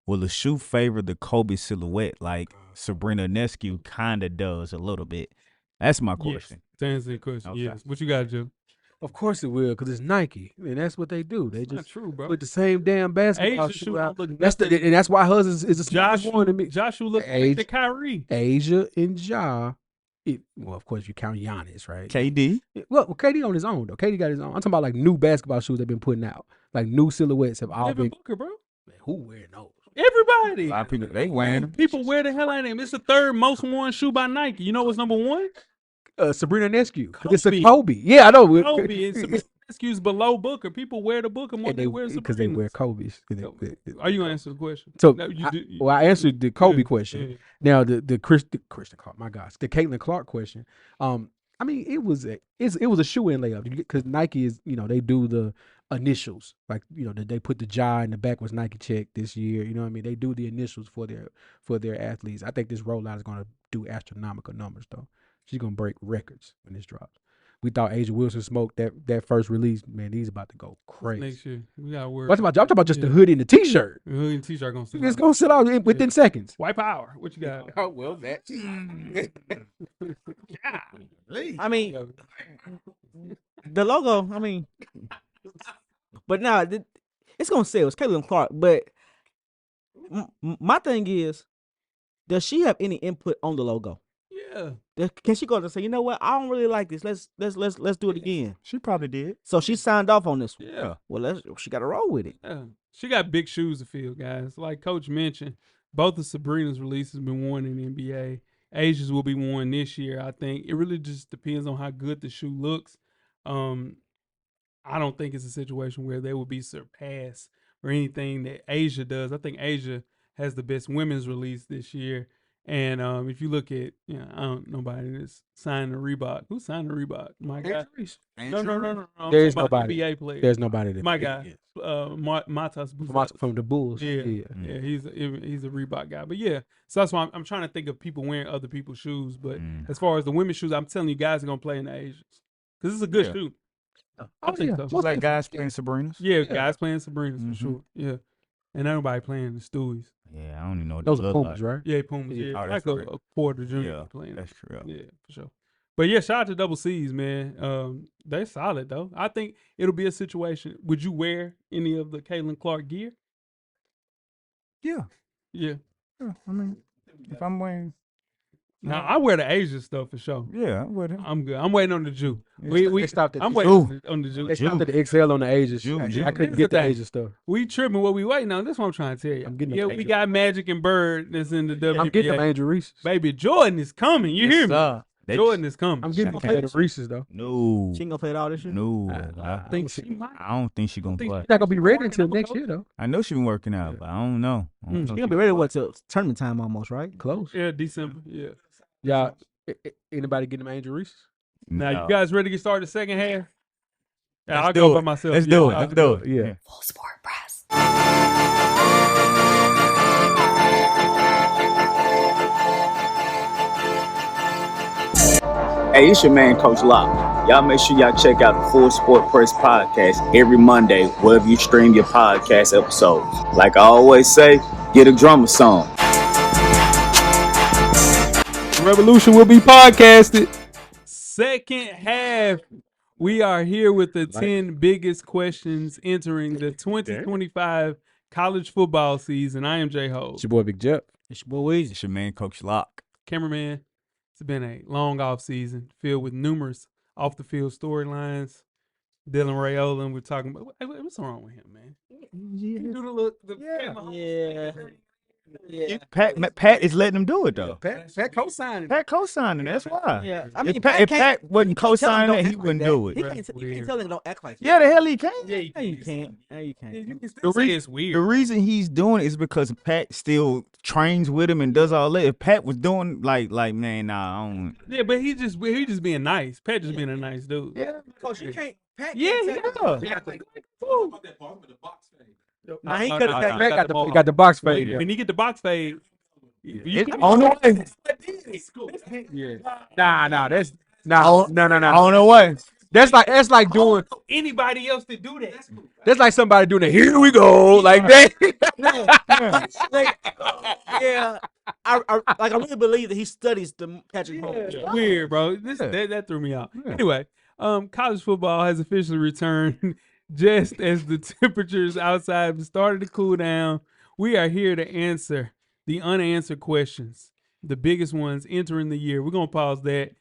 will the shoe favor the Kobe silhouette like Sabrina Ionescu kind of does a little bit? That's my question. Yes. To answer your question, Okay. yes. What you got, Joe? Of course it will, because it's Nike, and that's what they do. They That's not just true, bro. put the same damn basketball Asia shoe shoe out. don't look That's nothing. and that's why hers is the smallest one to me. Joshua look like Age- the Kyrie. Asia and Ja. Well, of course you count Giannis, right? KD? Well, KD on his own though. KD got his own. I'm talking about like new basketball shoes they've been putting out. Like new silhouettes have all Devin been. Booker, bro. Man, who wearing those? Everybody. A lot of people, they wearing them. People wear the hell out of them. It's the 3rd most worn shoe by Nike. You know what's number 1? Sabrina Ionescu. 'Cause it's a Kobe. Kobe. Yeah, I know. Kobe. And Sabrina Ionescu's below Booker. People wear the Booker more than they wear because they wear Sabrina's. Kobe's. Are you going to answer the question? So, No, you do. well, I answered the Kobe Yeah, question. yeah. Now the Christian Clark, my gosh, the Caitlin Clark question. I mean, it was a shoe-in layup because Nike is, they do the initials, like they put the Ja in the back was Nike check this year. You know what I mean? They do the initials for their athletes. I think this rollout is going to do astronomical numbers though. She's going to break records when this drops. we thought Asia Wilson smoked that first release. Man, he's about to go crazy. Next year, we got to worry. I'm talking about just the hoodie and the T-shirt. The hoodie and T-shirt gonna sell It's out. gonna sell out within seconds. White power. What you got? Oh well, that. I mean, the logo. I mean, but now it's gonna sell. It's Caitlin Clark. But my thing is, does she have any input on the logo? Yeah. Can she go and say, you know what? I don't really like this. Let's do it again. She probably did. So she signed off on this one. Yeah. Well, she got to roll with it. Yeah. She got big shoes to fill, guys. Like Coach mentioned, both of Sabrina's releases have been worn in the NBA. Asia's will be worn this year, I think. It really just depends on how good the shoe looks. I don't think it's a situation where they will be surpassed or anything that Asia does. I think Asia has the best women's release this year. And if you look at, I don't know nobody that's signed the Reebok. Who signed the Reebok? My guy. No. There's nobody. NBA player. There's nobody. That My guy. Matas from the Bulls. Yeah, he's a Reebok guy. But yeah, so that's why I'm trying to think of people wearing other people's shoes. But as far as the women's shoes, I'm telling you, guys are gonna play in the Asians because it's a good shoe. I think so. Just like guys playing Sabrina's. Yeah, guys playing Sabrina's for sure. Yeah, and nobody playing the Stewies. Yeah, I don't even know what Those they are look Pumas, like. right? Yeah, Pumas. Yeah, Oh, like that's correct. a quarter junior Yeah, playing. that's true. Yeah, for sure. But yeah, shout out to Double C's, man. They're solid though. I think it'll be a situation. Would you wear any of the Caitlin Clark gear? Yeah. Yeah. I mean, if I'm wearing, Now I wear the Asian stuff for sure. yeah, I'm with him. I'm good. I'm waiting on the Jew. They stopped at I'm the waiting on the Jew. They stopped at the XL on the Asians. Jew. I couldn't Here's get the the thing. Asian stuff. We tripping what we waiting on. That's what I'm trying to tell you. I'm getting yeah, them we Asian. got Magic and Bird that's in the WNBA. I'm getting them Angel Reese's. Baby, Jordan is coming. You hear me? They- Jordan is coming. I'm getting my Okay. of Reese's though. No. She ain't gonna play it all this year. No. I think she might. I don't think she gonna play. She's not gonna be ready until next year though. I know she been working out, but I don't know. I don't She know gonna be ready till tournament time almost, right? Close. Yeah, December. Yeah. Yeah. Anybody getting them Angel Reese's? Now, No. you guys ready to get started the second half? Yeah, Let's I'll do go it. by myself. Let's Yeah, do it. I'll Let's do it. Yeah. Full Sport Press. Hey, it's your man, Coach Locke. Y'all make sure y'all check out the Full Sport Press podcast every Monday, wherever you stream your podcast episodes. Like I always say, get a drummer song. Revolution will be podcasted. Second half, we are here with the 10 biggest questions entering the 2025 college football season. I am J-Ho. It's your boy Big Jeff. It's your boy Weezy. It's your man, Coach Locke. Cameraman, it's been a long off season filled with numerous off the field storylines. Dylan Rayola, and we're talking about what's wrong with him, man? You do the look, Yeah. Pat is letting him do it though. Pat co-signing. Pat co-signing. That's why. Yeah. I mean, if Pat wasn't co-signing that, he wouldn't do He it. can't tell him don't act like that. Yeah, the hell he can't. Yeah, No, you can't. No, you can't. you can still say it's weird. The reason he's doing it is because Pat still trains with him and does all that. If Pat was doing like man, nah, I don't. Yeah, but he just being nice. Pat just being a nice dude. Yeah, Coach, you can't. Pat Yeah, can't tell yeah. Nah, he could've Nah, Pat Pat got the box fade. When you get the box fade, you can- on the way. Yeah. Nah. That's no. On the way. That's like doing. anybody else to do that. That's like somebody doing it. Here we go, like that. Yeah, I really believe that he studies the Patrick Mahomes. Weird, bro. That threw me out. Anyway, college football has officially returned just as the temperatures outside have started to cool down. We are here to answer the unanswered questions, the biggest ones entering the year. We're going to pause that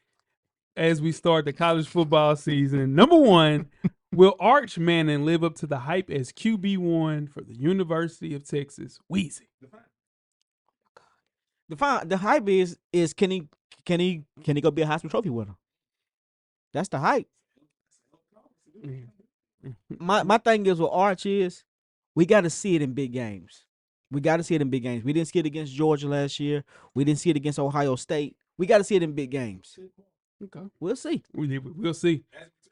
as we start the college football season. Number one, will Arch Manning live up to the hype as QB1 for the University of Texas? Weezy. The hype is can he go be a Heisman Trophy winner? That's the hype. My thing is with Arch is we got to see it in big games. We got to see it in big games. We didn't see it against Georgia last year. We didn't see it against Ohio State. We got to see it in big games. Okay. We'll see. We'll see.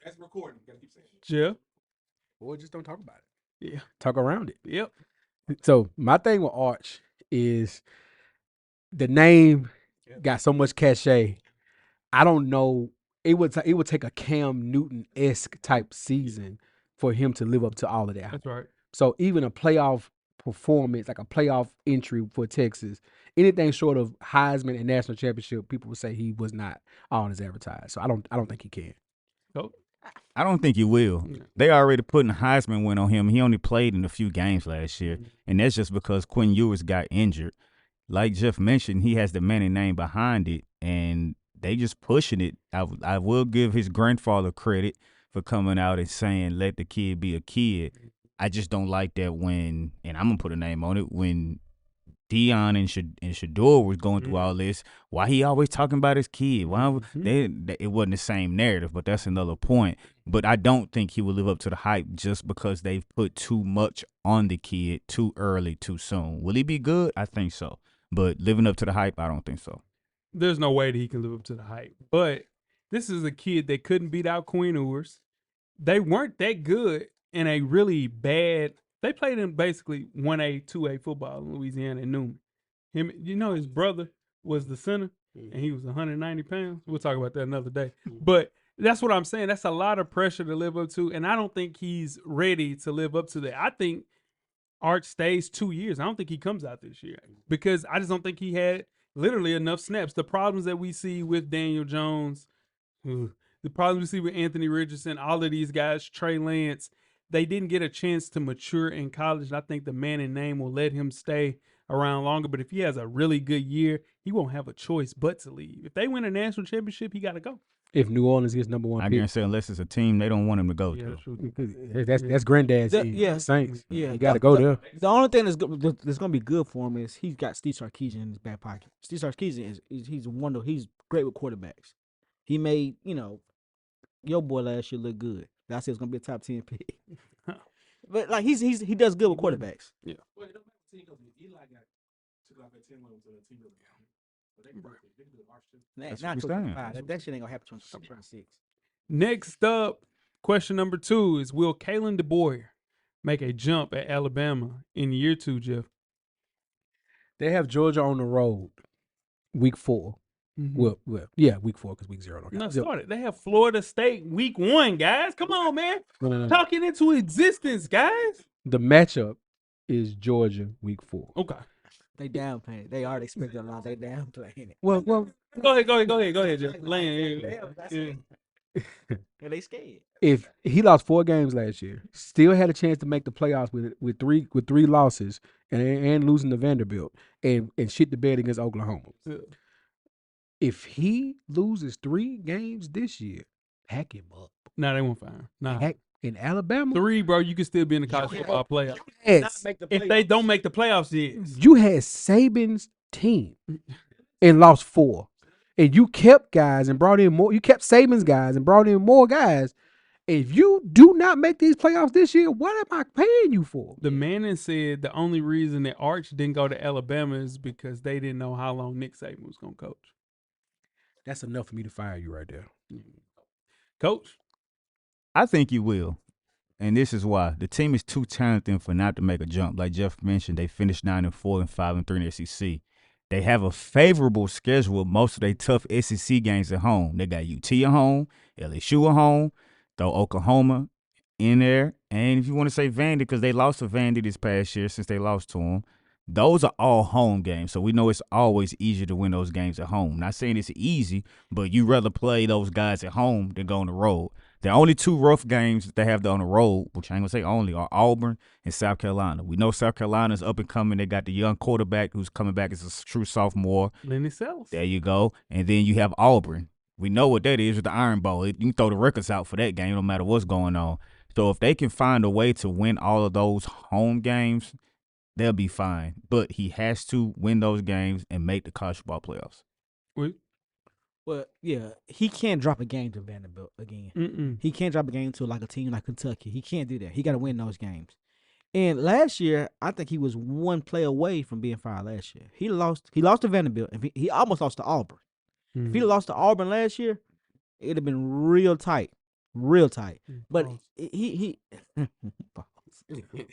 As recording, you gotta keep saying it. Jeff? Boy, just don't talk about it. Yeah. Talk around it. Yep. So my thing with Arch is the name got so much cachet. I don't know it would take a Cam Newton-esque type season for him to live up to all of that. That's right. So even a playoff performance, like a playoff entry for Texas, anything short of Heisman and national championship, people would say he was not on as advertised. So I don't think he can. So, I don't think he will. Yeah. They already putting a Heisman win on him. He only played in a few games last year, and that's just because Quinn Ewers got injured. Like Jeff mentioned, he has the Manning name behind it, and they just pushing it. I will give his grandfather credit for coming out and saying, let the kid be a kid. I just don't like that when, and I'm going to put a name on it, when Dion and Shador was going through all this, why he always talking about his kid? Why it wasn't the same narrative, but that's another point. But I don't think he will live up to the hype just because they've put too much on the kid too early, too soon. Will he be good? I think so. But living up to the hype, I don't think so. there's no way that he can live up to the hype. But this is a kid that couldn't beat out Quinn Ewers. They weren't that good in a really bad. They played in basically 1A, 2A football in Louisiana and Newman. His brother was the center, and he was 190 pounds. We'll talk about that another day. But that's what I'm saying. That's a lot of pressure to live up to, and I don't think he's ready to live up to that. I think Arch stays 2 years. I don't think he comes out this year because I just don't think he had literally enough snaps. The problems that we see with Daniel Jones, the problems we see with Anthony Richardson, all of these guys, Trey Lance, they didn't get a chance to mature in college. I think the Manning name will let him stay around longer. But if he has a really good year, he won't have a choice but to leave. If they win a national championship, he got to go. If New Orleans gets number one I pick. guarantee say unless it's a team they don't want him to go Yeah, to. That's granddad's Saints. Yeah, You got to go there. The only thing that's going to be good for him is he's got Steve Sarkisian in his back pocket. Steve Sarkisian he's wonderful. He's great with quarterbacks. He made your boy last year look good. I said it's going to be a top 10 pick. But like he does good with quarterbacks. Yeah. Well, it don't matter if the team goes. Eli got took off at 10 wins to the team goes. But they can do it. Arch too. That's Not what we're till 25. That shit ain't gonna happen until 26. Next up, question number 2 is, will Kalen DeBoer make a jump at Alabama in year 2, Jeff? They have Georgia on the road, week 4. Well, week 4 because week 0 don't count. No, start it. They have Florida State week 1, guys. Come on, man. No. Talk it into existence, guys. The matchup is Georgia week 4. Okay. They downplaying it. They already expected a lot. They downplaying it. Well, Go ahead, Jeff. Yeah, they scared. if he lost 4 games last year, still had a chance to make the playoffs with three losses and losing to Vanderbilt and shit the bed against Oklahoma. Yeah. If he loses 3 games this year, pack him up. Nah, they won't find him. Nah. Pack in Alabama. 3, bro, you can still be in the college football playoff. Yes. If they don't make the playoffs, yes. You had Saban's team and lost 4. And you kept guys and brought in more. You kept Saban's guys and brought in more guys. If you do not make these playoffs this year, what am I paying you for? The Manning said the only reason that Arch didn't go to Alabama is because they didn't know how long Nick Saban was going to coach. That's enough for me to fire you right there. Coach? I think you will. And this is why. The team is too talented for not to make a jump. Like Jeff mentioned, they finished 9-4 and 5-3 in the SEC. They have a favorable schedule. Most of their tough SEC games at home. They got UT at home, LSU at home, throw Oklahoma in there. And if you want to say Vandy, because they lost to Vandy this past year since they lost to them, those are all home games. So we know it's always easier to win those games at home. Not saying it's easy, but you rather play those guys at home than go on the road. The only 2 rough games that they have on the road, which I ain't going to say only, are Auburn and South Carolina. We know South Carolina's up and coming. They got the young quarterback who's coming back as a true sophomore. Lenny Sells. There you go. And then you have Auburn. We know what that is with the Iron Bowl. You can throw the records out for that game no matter what's going on. So if they can find a way to win all of those home games, they'll be fine. But he has to win those games and make the college football playoffs. Well, yeah, he can't drop a game to Vanderbilt again. He can't drop a game to like a team like Kentucky. He can't do that. He got to win those games. And last year, I think he was 1 play away from being fired last year. He lost to Vanderbilt, and he almost lost to Auburn. If he lost to Auburn last year, it'd have been real tight. But he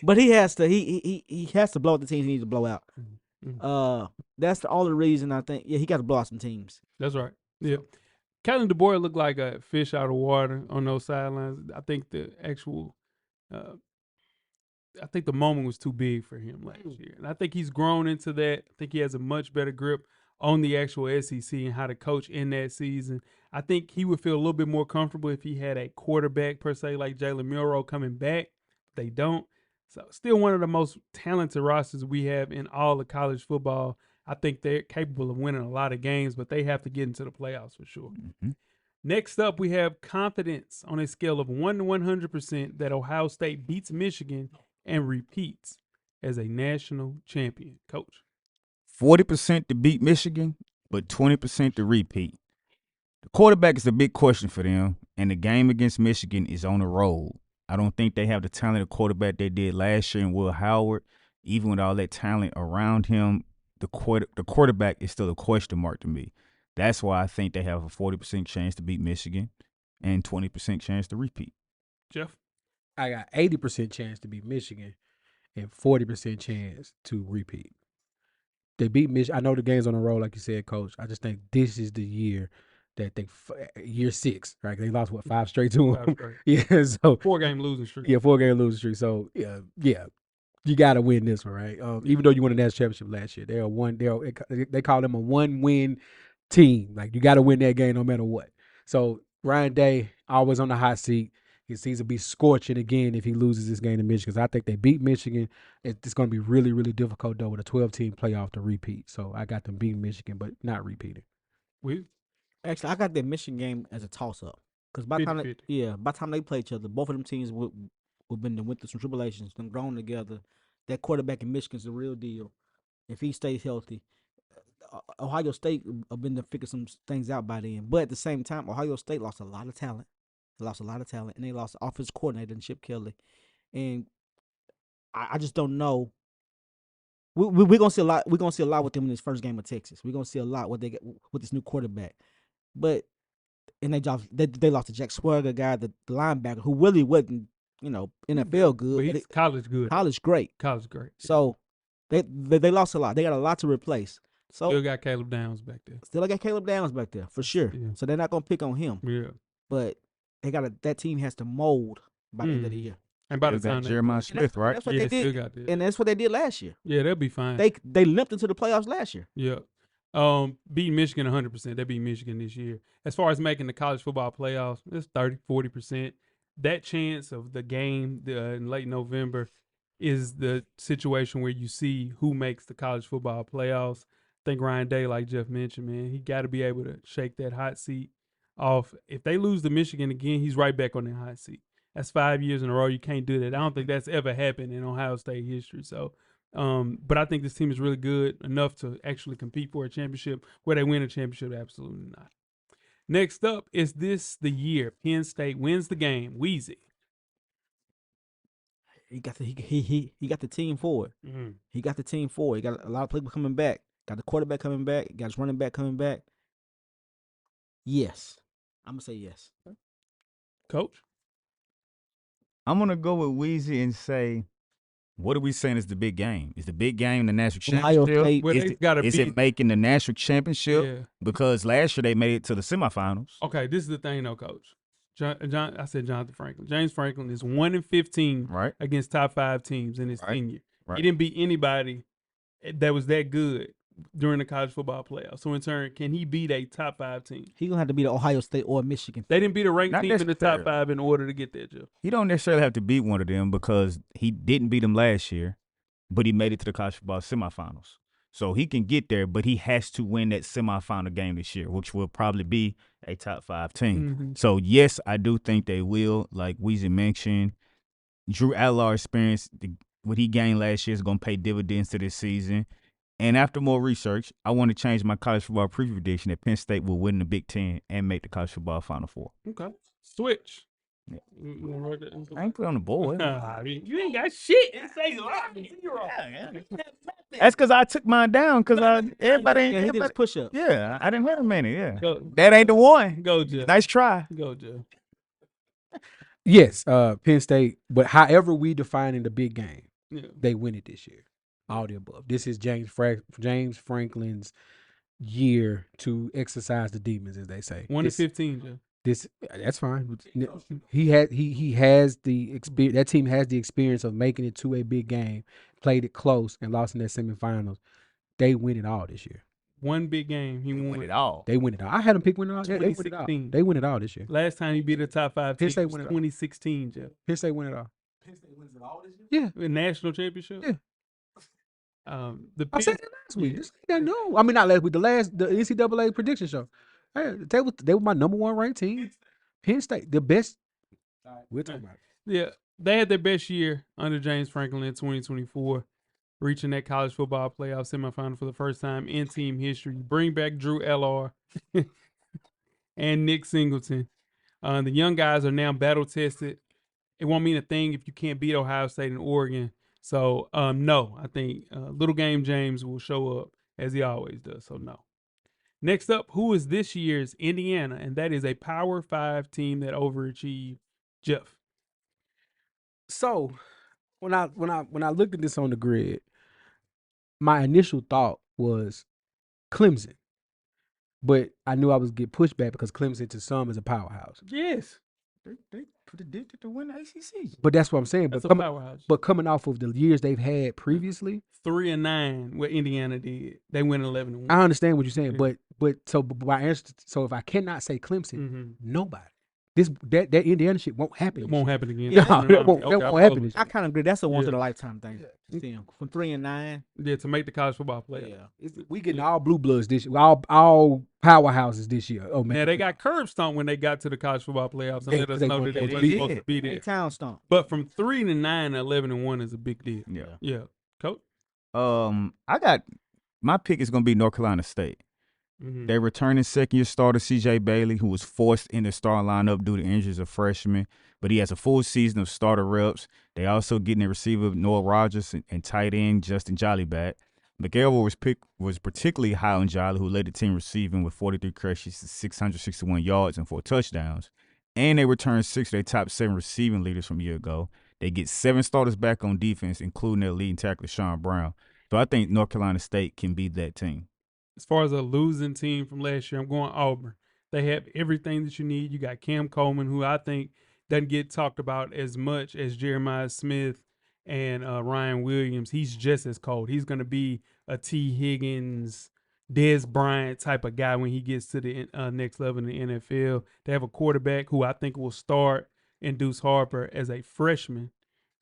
but he has to he has to blow out the teams he needs to blow out. That's the only reason I think. Yeah, he got to blow out some teams. That's right. Yeah. Kalen DeBoer looked like a fish out of water on those sidelines. I think the moment was too big for him last year. And I think he's grown into that. I think he has a much better grip on the actual SEC and how to coach in that season. I think he would feel a little bit more comfortable if he had a quarterback, per se, like Jalen Milroe coming back. They don't. So still one of the most talented rosters we have in all of college football. I think they're capable of winning a lot of games, but they have to get into the playoffs for sure. Mm-hmm. Next up, we have confidence on a scale of 1 to 100% that Ohio State beats Michigan and repeats as a national champion. Coach. 40% to beat Michigan, but 20% to repeat. The quarterback is a big question for them, and the game against Michigan is on the road. I don't think they have the talented quarterback they did last year in Will Howard. Even with all that talent around him, the quarterback is still a question mark to me. That's why I think they have a 40% chance to beat Michigan and 20% chance to repeat. Jeff? I got 80% chance to beat Michigan and 40% chance to repeat. They beat Michigan. I know the game's on the road, like you said, Coach. I just think this is the year that year 6, right? They lost, 5 straight to them? 5 straight. Yeah, so 4-game losing streak. Yeah, 4-game losing streak. So, yeah, you got to win this one, right? Even though you won a national championship last year, they call them a 1-win team. Like, you got to win that game no matter what. So, Ryan Day, always on the hot seat. He seems to be scorching again if he loses this game to Michigan. So I think they beat Michigan. It's going to be really, really difficult, though, with a 12-team playoff to repeat. So I got them beating Michigan, but not repeating. Actually, I got that Michigan game as a toss-up. Because by the time they play each other, both of them teams would been went through some tribulations, them grown together. That quarterback in Michigan's the real deal. If he stays healthy, Ohio State have been to figure some things out by then. But at the same time, Ohio State lost a lot of talent. And they lost the offensive coordinator and Chip Kelly. And I just don't know. We're gonna see a lot. We're gonna see a lot with them in this first game of Texas. We're gonna see a lot what they get with this new quarterback. But they lost to Jack Swagger, guy, the linebacker, who really wasn't, NFL good. But he's college good. College great. So they lost a lot. They got a lot to replace. So still got Caleb Downs back there. For sure. Yeah. So they're not gonna pick on him. Yeah. But that team has to mold by the end of the year. And by the time Jeremiah Smith, right? That's what they did. And that's what they did last year. Yeah, they'll be fine. They limped into the playoffs last year. Yeah. Beat Michigan 100%. They beat Michigan this year. As far as making the college football playoffs, it's 30-40%. That chance of the game in late November is the situation where you see who makes the college football playoffs. I think Ryan Day, like Jeff mentioned, man, he got to be able to shake that hot seat off. If they lose to Michigan again, he's right back on that hot seat. That's 5 years in a row. You can't do that. I don't think that's ever happened in Ohio State history. So, but I think this team is really good enough to actually compete for a championship. Where they win a championship, absolutely not. Next up, is this the year Penn State wins the game? Weezy. He got the team for it. Mm-hmm. He got the team for it. He got a lot of people coming back. Got the quarterback coming back. Got his running back coming back. Yes. I'm going to say yes. Coach? I'm going to go with Weezy and say, what are we saying is the big game? Is the big game the national championship? Is it making the national championship? Yeah. Because last year they made it to the semifinals. Okay, this is the thing, though, Coach. I said Jonathan Franklin. James Franklin is 1-15 against top 5 teams in his tenure. He didn't beat anybody that was that good during the college football playoffs. So in turn, can he beat a top 5 team? He's gonna have to beat Ohio State or Michigan. They didn't beat a ranked team in the top 5 in order to get there, Jeff. He don't necessarily have to beat one of them because he didn't beat them last year, but he made it to the college football semifinals. So he can get there, but he has to win that semifinal game this year, which will probably be a top 5 team. Mm-hmm. So yes, I do think they will. Like Weezy mentioned, Drew Allar's experience, what he gained last year is going to pay dividends to this season. And after more research, I want to change my college football preview prediction that Penn State will win the Big Ten and make the college football Final Four. Okay. Switch. Yeah. I ain't put on the board. You ain't got shit. It says 0. That's because I took mine down because everybody ain't. Yeah, he did his push up. Yeah, I didn't have a minute. Yeah. Go. That ain't the one. Go, Jeff. Nice try. Go, Jeff. Yes, Penn State. But however we define in the big game, they win it this year. All the above. This is James Franklin's year to exercise the demons, as they say. 1-15, Jeff. That's fine. He has the experience. That team has the experience of making it to a big game, played it close, and lost in that semifinals. They win it all this year. One big game, he won it all. They win it all. I had them pick win it all. They win it all. They win it all this year. Last time he beat a top 5 team Penn State was win it all. 2016, Jeff. Penn State win it all. Penn State wins it all this year? Yeah. National championship? Yeah. I said that last week. No, I mean not last week. The NCAA prediction show. Hey, they were my number 1 ranked team. Penn State, the best. We'll talk about it. Yeah, they had their best year under James Franklin in 2024, reaching that college football playoff semifinal for the first time in team history. Bring back Drew L.R. and Nick Singleton. The young guys are now battle tested. It won't mean a thing if you can't beat Ohio State and Oregon. So, no, I think Little Game James will show up as he always does. So, no. Next up, who is this year's Indiana? And that is a Power 5 team that overachieved. Jeff. So, when I looked at this on the grid, my initial thought was Clemson. But I knew I was get pushed back because Clemson to some is a powerhouse. Yes. They predicted to win the ACC. But that's what I'm saying. That's a powerhouse. But coming off of the years they've had previously, 3-9, what Indiana did, they went 11-1. I understand what you're saying, but my answer. So if I cannot say Clemson, nobody. That Indiana shit won't happen. It won't happen again. That won't happen. I kind of agree. That's a once in a lifetime thing. Yeah. From 3-9. Yeah, to make the college football playoff. Yeah, we getting all blue bloods this year. All powerhouses this year. Oh man, yeah, they got curb stomped when they got to the college football playoffs and let us know that they were supposed to be there. Town stomp. But from 3-9 to 11-1 is a big deal. Yeah. Coach. I got my pick is gonna be North Carolina State. Mm-hmm. They're returning second-year starter C.J. Bailey, who was forced in the starting lineup due to injuries of freshman, but he has a full season of starter reps. They also getting a receiver Noah Rogers and tight end Justin Jolly back. McElroy was particularly high on Jolly, who led the team receiving with 43 catches, 661 yards, and 4 touchdowns. And they returned 6 of their top 7 receiving leaders from a year ago. They get 7 starters back on defense, including their leading tackler Sean Brown. So I think North Carolina State can beat that team. As far as a losing team from last year, I'm going Auburn. They have everything that you need. You got Cam Coleman, who I think doesn't get talked about as much as Jeremiah Smith and Ryan Williams. He's just as cold. He's going to be a T. Higgins, Dez Bryant type of guy when he gets to the next level in the NFL. They have a quarterback who I think will start in Deuce Harper as a freshman.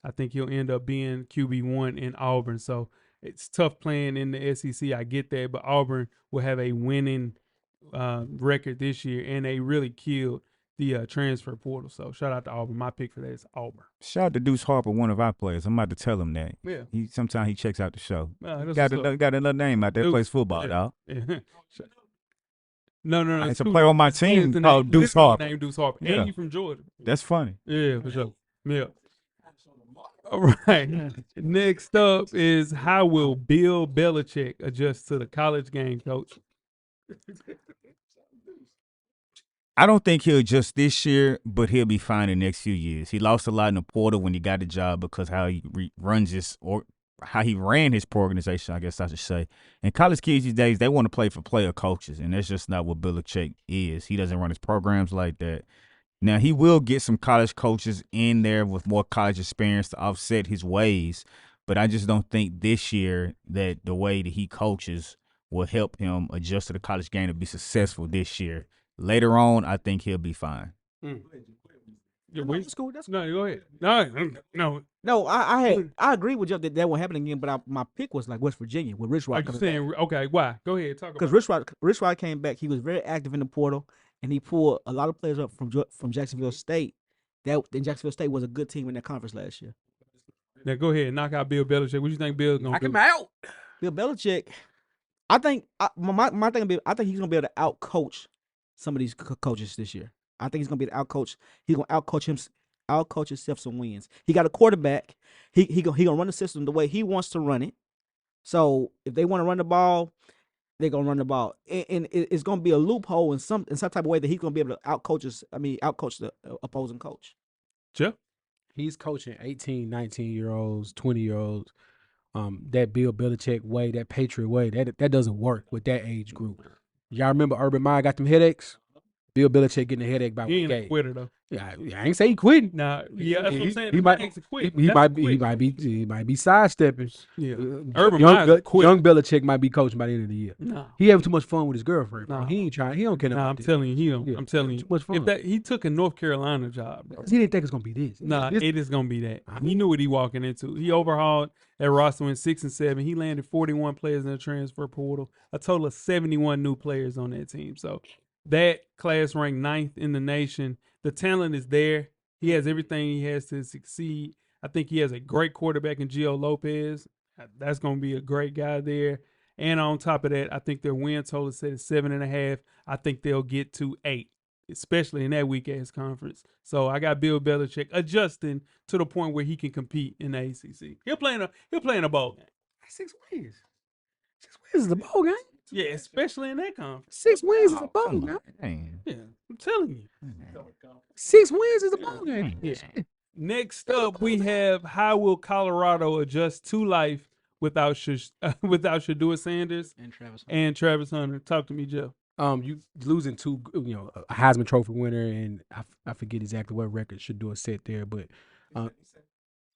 I think he'll end up being QB1 in Auburn. So it's tough playing in the SEC. I get that, but Auburn will have a winning record this year, and they really killed the transfer portal. So shout out to Auburn. My pick for that is Auburn. Shout out to Deuce Harper, one of our players. I'm about to tell him that. Yeah. Sometimes he checks out the show. Got another name out there. Deuce. Plays football, dog. Yeah. No. It's a player on my team called Deuce Harper. Name Deuce Harper. Yeah. And you from Georgia. That's funny. Yeah, for sure. Yeah. All right. Next up is how will Bill Belichick adjust to the college game, Coach? I don't think he'll adjust this year, but he'll be fine in the next few years. He lost a lot in the portal when he got the job because how he runs his or how he ran his organization, I guess I should say. And college kids these days, they want to play for player coaches, and that's just not what Belichick is. He doesn't run his programs like that. Now, he will get some college coaches in there with more college experience to offset his ways, but I just don't think this year that the way that he coaches will help him adjust to the college game to be successful this year. Later on, I think he'll be fine. That's cool. No, go ahead. No. No, I agree with you that won't happen again. But my pick was like West Virginia with Rich Rod. Are you saying okay? Why? Go ahead. Talk about. Because Rich Rod came back. He was very active in the portal, and he pulled a lot of players up from Jacksonville State. Jacksonville State was a good team in that conference last year. Now go ahead, knock out Bill Belichick. What you think Bill's gonna do? Knock him out. Bill Belichick, I think my thing. I think he's gonna be able to outcoach some of these coaches this year. I think he's gonna be able to outcoach. He's gonna outcoach himself some wins. He got a quarterback. He gonna run the system the way he wants to run it. So if they want to run the ball, they're gonna run the ball, and it's gonna be a loophole in some type of way that he's gonna be able to outcoach the opposing coach. Jeff? He's coaching 18, 19-year-olds, 20-year-olds that Bill Belichick way, that Patriot way, that doesn't work with that age group. Y'all remember Urban Meyer got them headaches? Bill Belichick getting a headache by He one ain't a game. quitter though. Yeah, I ain't say he quitting. Nah, yeah, that's what I'm saying. He The might, Jags are quick. he That's might be, quick. he might be sidestepping. Yeah, Urban Urban young, Meyer's quick. young Belichick might be coaching by the end of the year. Nah, He having too much fun with his girlfriend. Bro. Nah. He ain't trying. He don't care nah, about I'm this. telling you, he don't. Yeah, I'm telling you, too much fun. if that he took a North Carolina job, bro. He didn't think it's gonna be this. Nah, This- it is gonna be that. I He mean- knew what he walking into. He overhauled that roster, went 6 and 7. He landed 41 players in the transfer portal, a total of 71 new players on that team. So that class ranked 9th in the nation. The talent is there. He has everything he has to succeed. I think he has a great quarterback in Gio Lopez. That's going to be a great guy there. And on top of that, I think their win total is set at 7.5. I think they'll get to 8, especially in that weak ass conference. So I got Bill Belichick adjusting to the point where he can compete in the ACC. He'll play in a bowl game. 6 wins. 6 wins is a bowl game. Yeah, especially in that conference. 6 wins is a bowl Come game. on, man. Yeah, I'm telling you. 6 wins is a bowl game. Yeah. Next up, we have how will Colorado adjust to life without without Shadua Sanders And Travis. and Travis Hunter? Talk to me, Jeff. You losing two, a Heisman Trophy winner, and I forget exactly what record Shadua set there, but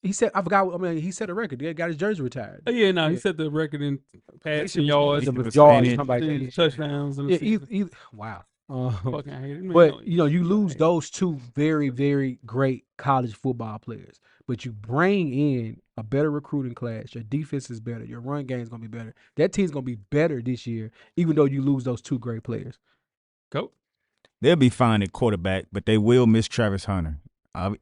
he said I forgot. I mean, he set a record. He got his jersey retired. Oh, yeah, no, he set the record in passing yards, yards, yards, and something like that. touchdowns, and Yeah, wow. fucking hate it. Man, But no, you lose those two very, very great college football players. But you bring in a better recruiting class. Your defense is better. Your run game is gonna be better. That team's gonna be better this year, even though you lose those two great players. Go. They'll be fine at quarterback, but they will miss Travis Hunter.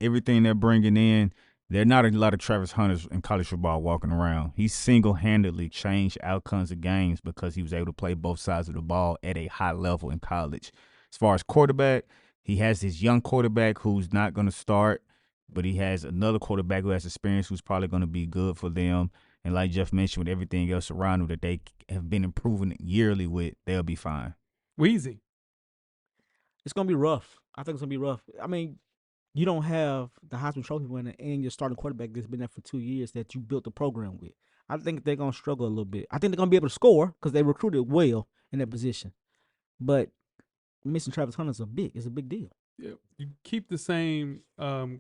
Everything they're bringing in, there are not a lot of Travis Hunters in college football walking around. He single-handedly changed outcomes of games because he was able to play both sides of the ball at a high level in college. As far as quarterback, he has this young quarterback who's not going to start, but he has another quarterback who has experience who's probably going to be good for them. And like Jeff mentioned, with everything else around him that they have been improving yearly with, they'll be fine. Weezy. It's gonna be rough. I think it's gonna be rough. I mean, you don't have the Heisman Trophy winner and your starting quarterback that's been there for 2 years that you built the program with. I think they're gonna struggle a little bit. I think they're gonna be able to score because they recruited well in that position. But missing Travis Hunter is a big deal. Yeah, you keep the same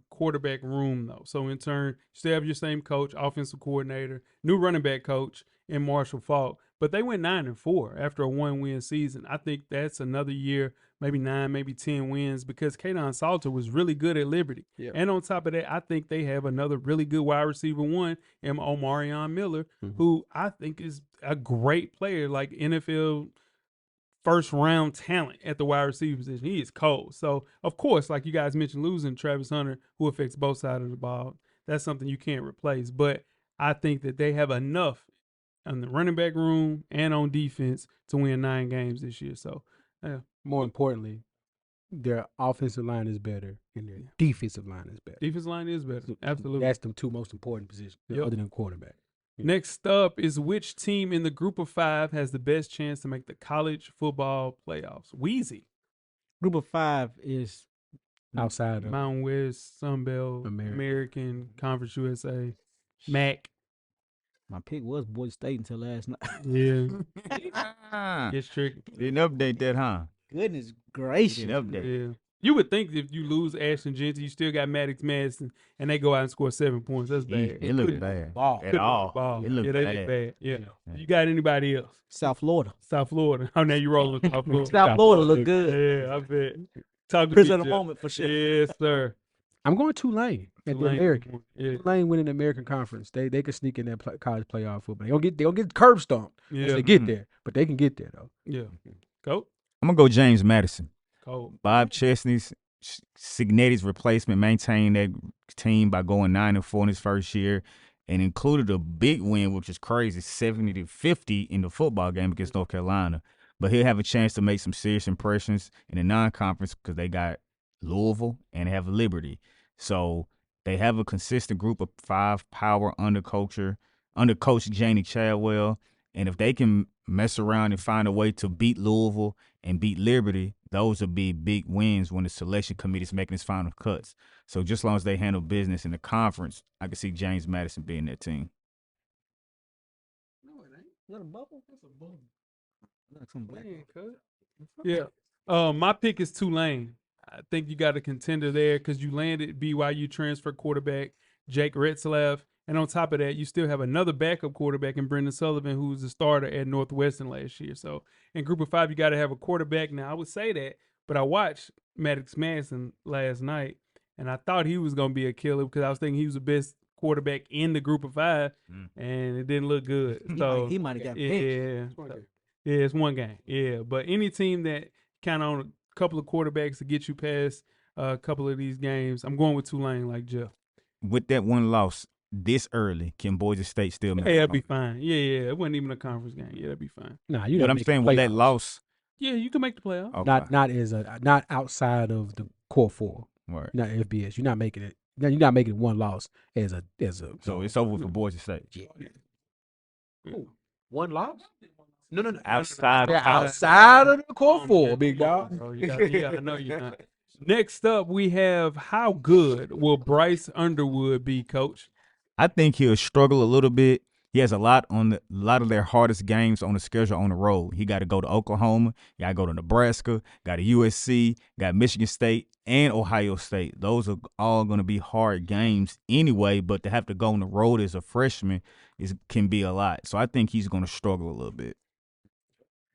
quarterback room though. So in turn, you still have your same coach, offensive coordinator, new running back coach, and Marshall Faulk. But they went 9-4 after a 1-win season. I think that's another year, maybe 9, maybe 10 wins because Kaidon Salter was really good at Liberty. Yeah. And on top of that, I think they have another really good wide receiver one, and Omarion Miller, who I think is a great player, like NFL first round talent at the wide receiver position. He is cold. So, of course, like you guys mentioned, losing Travis Hunter, who affects both sides of the ball, that's something you can't replace. But I think that they have enough in the running back room and on defense to win 9 games this year. So, yeah. More importantly, their offensive line is better and their defensive line is better. Defense line is better. Absolutely. That's the two most important positions other than quarterback. Next up is which team in the group of 5 has the best chance to make the college football playoffs? Weezy. Group of 5 is Outside of Mountain West, Sunbelt, American, Conference USA, MAC. my pick was Boise State until last night. Yeah. It's tricky. Didn't update that, huh? Goodness gracious. Didn't update. Yeah. You would think if you lose Ashton Jeanty, you still got Maddox Madison, and they go out and score 7 points. That's bad. It looked bad. ball. At all. Ball. It looked yeah, they bad. look bad. Yeah. You got anybody else? South Florida. South Florida. Oh, now you rolling with South Florida. South Florida look good. Yeah, I bet. Talk to Chris me, at a Jeff. moment for sure. Yes, sir. I'm going Tulane at the Tulane. American. Yeah. Tulane winning the American Conference. They could sneak in that college playoff football. They don't get curb stomped once Yeah. they get there, but they can get there though. Yeah. Go. I'm going to go James Madison. Cold. Bob Chesney's Signetti's replacement maintained that team by going 9-4 in his first year and included a big win, which is crazy, 70-50 in the football game against North Carolina. But he'll have a chance to make some serious impressions in the non-conference because they got Louisville and they have Liberty. So they have a consistent group of 5 power under Coach Janie Chadwell. And if they can mess around and find a way to beat Louisville and beat Liberty, those will be big wins when the selection committee is making its final cuts. So just as long as they handle business in the conference, I can see James Madison being their team. that a bubble? That's a bubble. Like some black. Yeah. My pick is Tulane. I think you got a contender there because you landed BYU transfer quarterback Jake Retzlaff. And on top of that, you still have another backup quarterback in Brendan Sullivan, who's the starter at Northwestern last year. So in Group of 5, you got to have a quarterback. Now, I would say that, but I watched Maddox Madison last night, and I thought he was going to be a killer because I was thinking he was the best quarterback in the Group of 5, and it didn't look good. So he might have got benched. Yeah, it's one game. Yeah, but any team that count on a couple of quarterbacks to get you past a couple of these games, I'm going with Tulane like Jeff. With that one loss this early, can Boise State still make it? That'd be fine. Yeah. It wasn't even a conference game. Yeah, that'd be fine. Nah, you. But I'm saying with that loss, yeah, you can make the playoffs. Okay. Not outside of the core 4. Right. Not FBS. You're not making it. You're not making one loss as a. So it's over for Boise State. Yeah. One loss? No. Outside of the core 4, big dog. Oh, yeah, I know you're not. Next up, we have how good will Bryce Underwood be, Coach? I think he'll struggle a little bit. He has a lot of their hardest games on the schedule on the road. He got to go to Oklahoma, got to go to Nebraska, got to USC, got Michigan State, and Ohio State. Those are all going to be hard games anyway, but to have to go on the road as a freshman can be a lot. So I think he's going to struggle a little bit.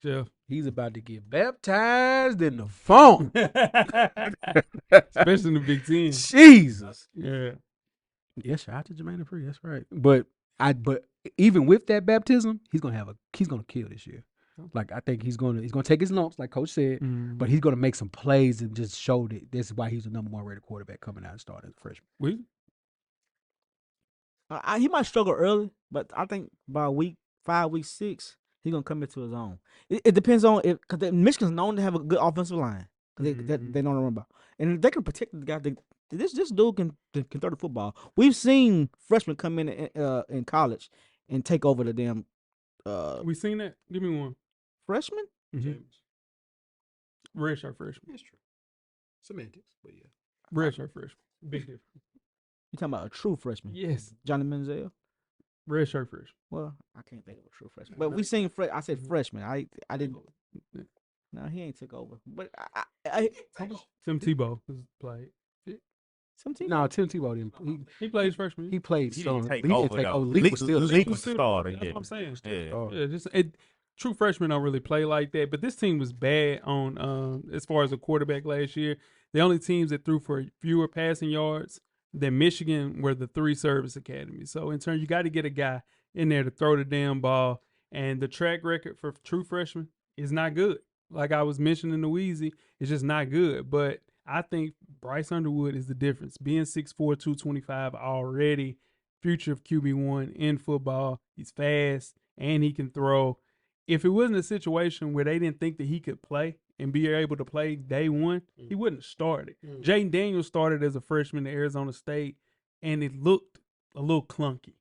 Jeff. He's about to get baptized in the phone. Especially in the Big Ten. Jesus. Yeah. Yeah, shout out to Jermaine Dupri. That's right. But even with that baptism, he's gonna kill this year. Like I think he's gonna take his lumps, like Coach said, but he's gonna make some plays and just show that this is why he's the number 1 rated quarterback coming out and starting as a freshman. He might struggle early, but I think by week 5, week 6, he's gonna come into his own. It depends on because Michigan's known to have a good offensive line because they don't remember, and if they can protect the guy. This dude can throw the football. We've seen freshmen come in college and take over the damn. We seen that. Give me one. Freshman. Red shirt freshman. That's true. Semantics, but yeah. Red shirt freshman. Big difference. You talking about a true freshman? Yes. Johnny Manziel. Red shirt freshman. Well, I can't think of a true freshman. But we seen I said freshman. I didn't. No, he ain't took over. But Tim Tebow has played. No, Tim Tebow didn't. He plays freshman. He played. He some. didn't take He over, didn't take though. over. Leak was still. Leak was starter. That's what I'm saying. Yeah. True freshmen don't really play like that. But this team was bad on as far as a quarterback last year. The only teams that threw for fewer passing yards than Michigan were the 3 service academies. So in turn, you got to get a guy in there to throw the damn ball. And the track record for true freshmen is not good. Like I was mentioning the Weezy, it's just not good. But I think Bryce Underwood is the difference. Being 6'4", 225 already, future of QB1 in football. He's fast and he can throw. If it wasn't a situation where they didn't think that he could play and be able to play day one, he wouldn't have started. Jaden Daniels started as a freshman at Arizona State, and it looked a little clunky.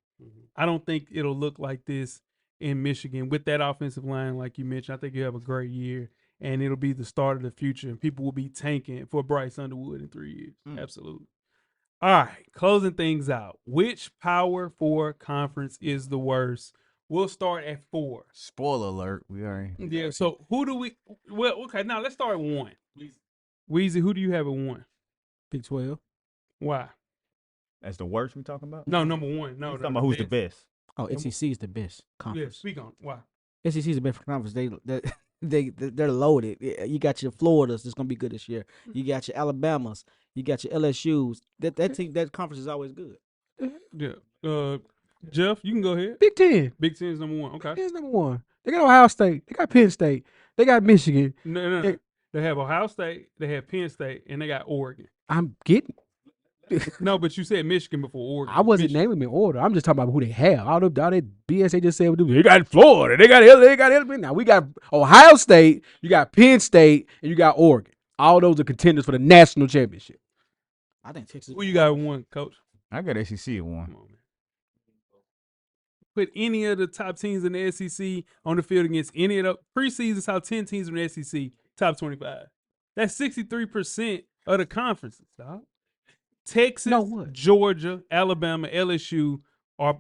I don't think it'll look like this in Michigan with that offensive line, like you mentioned. I think you have a great year, and it'll be the start of the future, and people will be tanking for Bryce Underwood in 3 years. Absolutely. All right, closing things out. Which Power 4 conference is the worst? We'll start at 4. Spoiler alert. We already. Yeah, so who do we – well, okay, now let's start at 1. Weezy, who do you have at 1? Big 12. Why? That's the worst we talking about? No, number 1. No, talking about who's the best. Oh, SEC is the best conference. Yeah, speak on it. Why? SEC is the best conference. They're loaded. You got your Floridas that's gonna be good this year. You got your Alabamas. You got your LSU's. That conference is always good. Yeah. Jeff, you can go ahead. Big 10. Big 10 is number 1. Okay. Big 10 is number 1. They got Ohio State. They got Penn State. They got Michigan. No. They have Ohio State. They have Penn State, and they got Oregon. I'm getting. No, but you said Michigan before Oregon. I wasn't naming them in order. I'm just talking about who they have. All that BS they just said, they got Florida, they got Alabama. Now we got Ohio State, you got Penn State, and you got Oregon. All those are contenders for the national championship. I think Texas. Who you got at 1, Coach? I got SEC at 1. Come on, man. Put any of the top teams in the SEC on the field against any of the preseason top 10 teams in the SEC, top 25. That's 63% of the conferences, dog. Texas, Georgia, Alabama, LSU are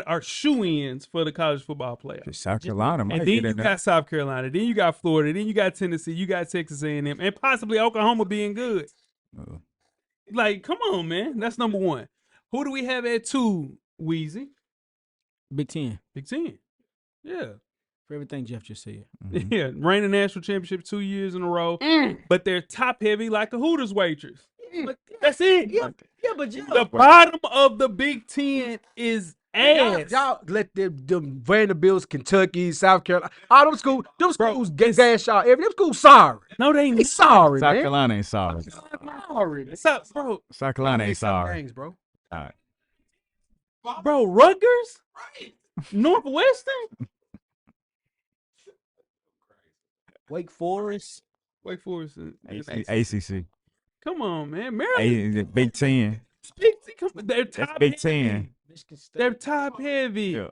are shoe-ins for the college football playoffs. South Carolina might And then get you in there. got South Carolina, then you got Florida, then you got Tennessee, you got Texas A&M, and possibly Oklahoma being good. Uh, Like, come on, man. That's number one. Who do we have at 2, Weezy? Big Ten. Big Ten. Yeah. For everything Jeff just said. mhm. Yeah. Reigning national championship 2 years in a row. But they're top-heavy like a Hooters waitress. But that's it. Yeah, but Jeff. The bottom of the Big Ten is ass. Y'all let them Vanderbilts, Kentucky, South Carolina, all them schools get gas y'all. Them schools sorry. No, they They not. sorry, South man. Carolina ain't sorry. Sorry. Stop, bro. South Carolina ain't sorry. Games, bro. All right. Bro, Rutgers? Northwestern? Wake Forest. Wake Forest. and ACC. Come on, man. Maryland. Big Ten. They're That's top Big heavy. Ten. They're top heavy. Yeah.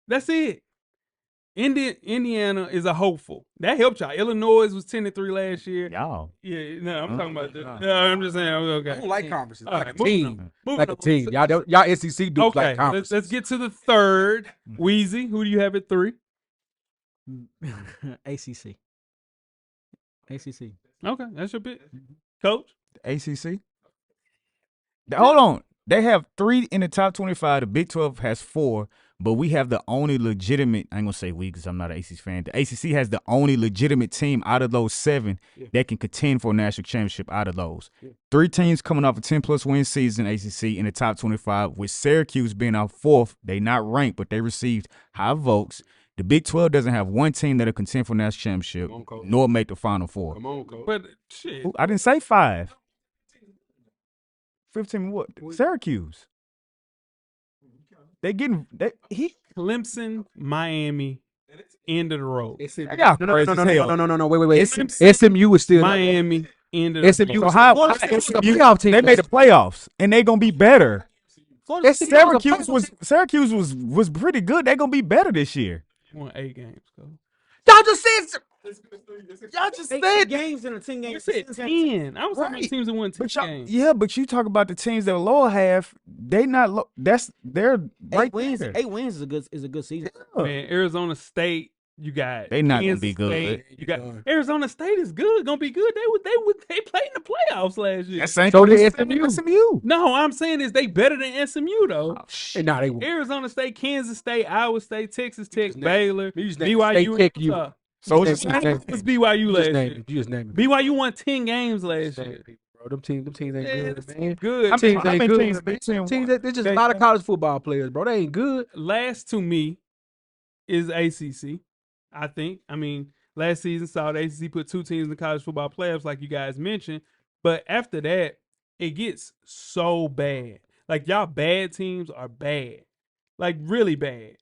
That's it. Indiana is a hopeful. That helped y'all. Illinois was 10-3 last year. Y'all. Yeah, no, I'm talking about that. No, I'm just saying. Okay. I don't like conferences. All Like right, a moving team. on. Moving Like a on. team. Y'all SEC dudes Okay, like conferences. let's get to the third. Weezy, who do you have at 3? ACC. ACC. Okay, that's your pick. Coach? ACC. Hold on. They have 3 in the top 25. The Big 12 has 4, but we have the only legitimate. I ain't gonna say we because I'm not an ACC fan. The ACC has the only legitimate team out of those 7 that can contend for a national championship. Out of those, 3 teams coming off a 10+ win season. ACC in the top 25, with Syracuse being our 4th. They not ranked, but they received high votes. The Big 12 doesn't have one team that'll contend for a national championship, nor make the Final Four. Come on, coach. But shit. I didn't say 5. 15 what? Syracuse. They getting Clemson, Miami, end of the road. y'all crazy as hell. No. Wait. SMU is still Miami, end of the SMU. road. So how playoff team. they made the playoffs and they gonna be better. Florida SMU Syracuse was pretty good. They're gonna be better this year. Won 8 games, Coach. Y'all just said. Y'all just Eight said. games in a 10 game You said 10. I was talking about teams that won 10 games. Yeah, but you talk about the teams that are lower half. They not low. They're right 8 wins. there. 8 wins is a good season. Man, Arizona State, you got They not gonna Kansas be good. State, you got Arizona State is good, gonna be good. They played in the playoffs last year. That's St. So did Louis, SMU. SMU. No, I'm saying is they better than SMU though. Nah, they won't. Arizona State, Kansas State, Iowa State, Texas Tech, just name- Baylor, you just name BYU, State Tech, and you. Utah. So You it's just name- It was BYU You last just name year. it. You just name it. BYU won 10 games last Name year. it, bro. Them teams ain't Yeah, good, that's man. good. I've Teams ain't been good. teams- man. teams- Teams that there's just a lot of college football players, bro. They ain't good. Last to me is ACC. I think. I mean, last season saw the ACC put 2 teams in the college football playoffs, like you guys mentioned. But after that, it gets so bad. Like y'all bad teams are bad, like really bad.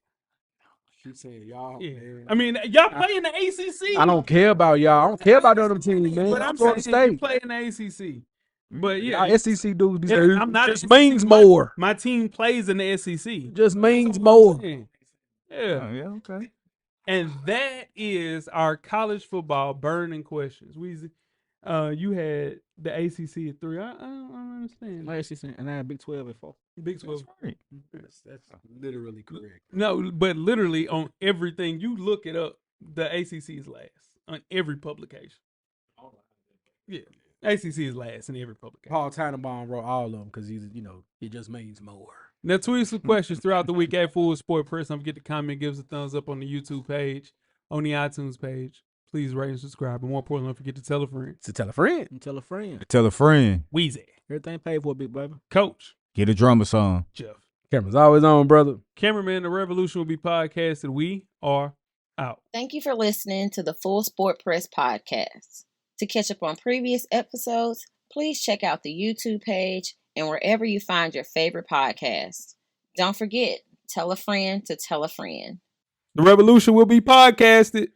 Keep saying y'all. Yeah. man. I mean, y'all play in the ACC. I don't care about y'all. I don't care about the other teams, man. But I'm I'm Florida saying you State. play in the ACC. But yeah, Y'all SEC dudes be yeah, saying I'm not just an SEC. means more. My team plays in the SEC. Just means more. Yeah. Oh, yeah, okay. And that is our college football burning questions. Weezy, you had the ACC at 3. I don't understand. My ACC, and I had Big 12 at 4. Big 12. That's literally correct. No, but literally on everything you look it up, the ACC is last on every publication. Yeah, ACC is last in every publication. Paul Tannenbaum wrote all of them because it just means more. Now, tweet us some questions throughout the week at Full Sport Press. Don't forget to comment, give us a thumbs up on the YouTube page, on the iTunes page. Please rate and subscribe. And more importantly, don't forget to tell a friend. To tell a friend. And tell a friend. Tell a friend. Weezy, Everything paid for, big baby. Coach, Get a drummer song. Jeff. Camera's always on, brother. Cameraman, the revolution will be podcasted. We are out. Thank you for listening to the Full Sport Press podcast. To catch up on previous episodes, please check out the YouTube page and wherever you find your favorite podcast. Don't forget, tell a friend to tell a friend. The revolution will be podcasted.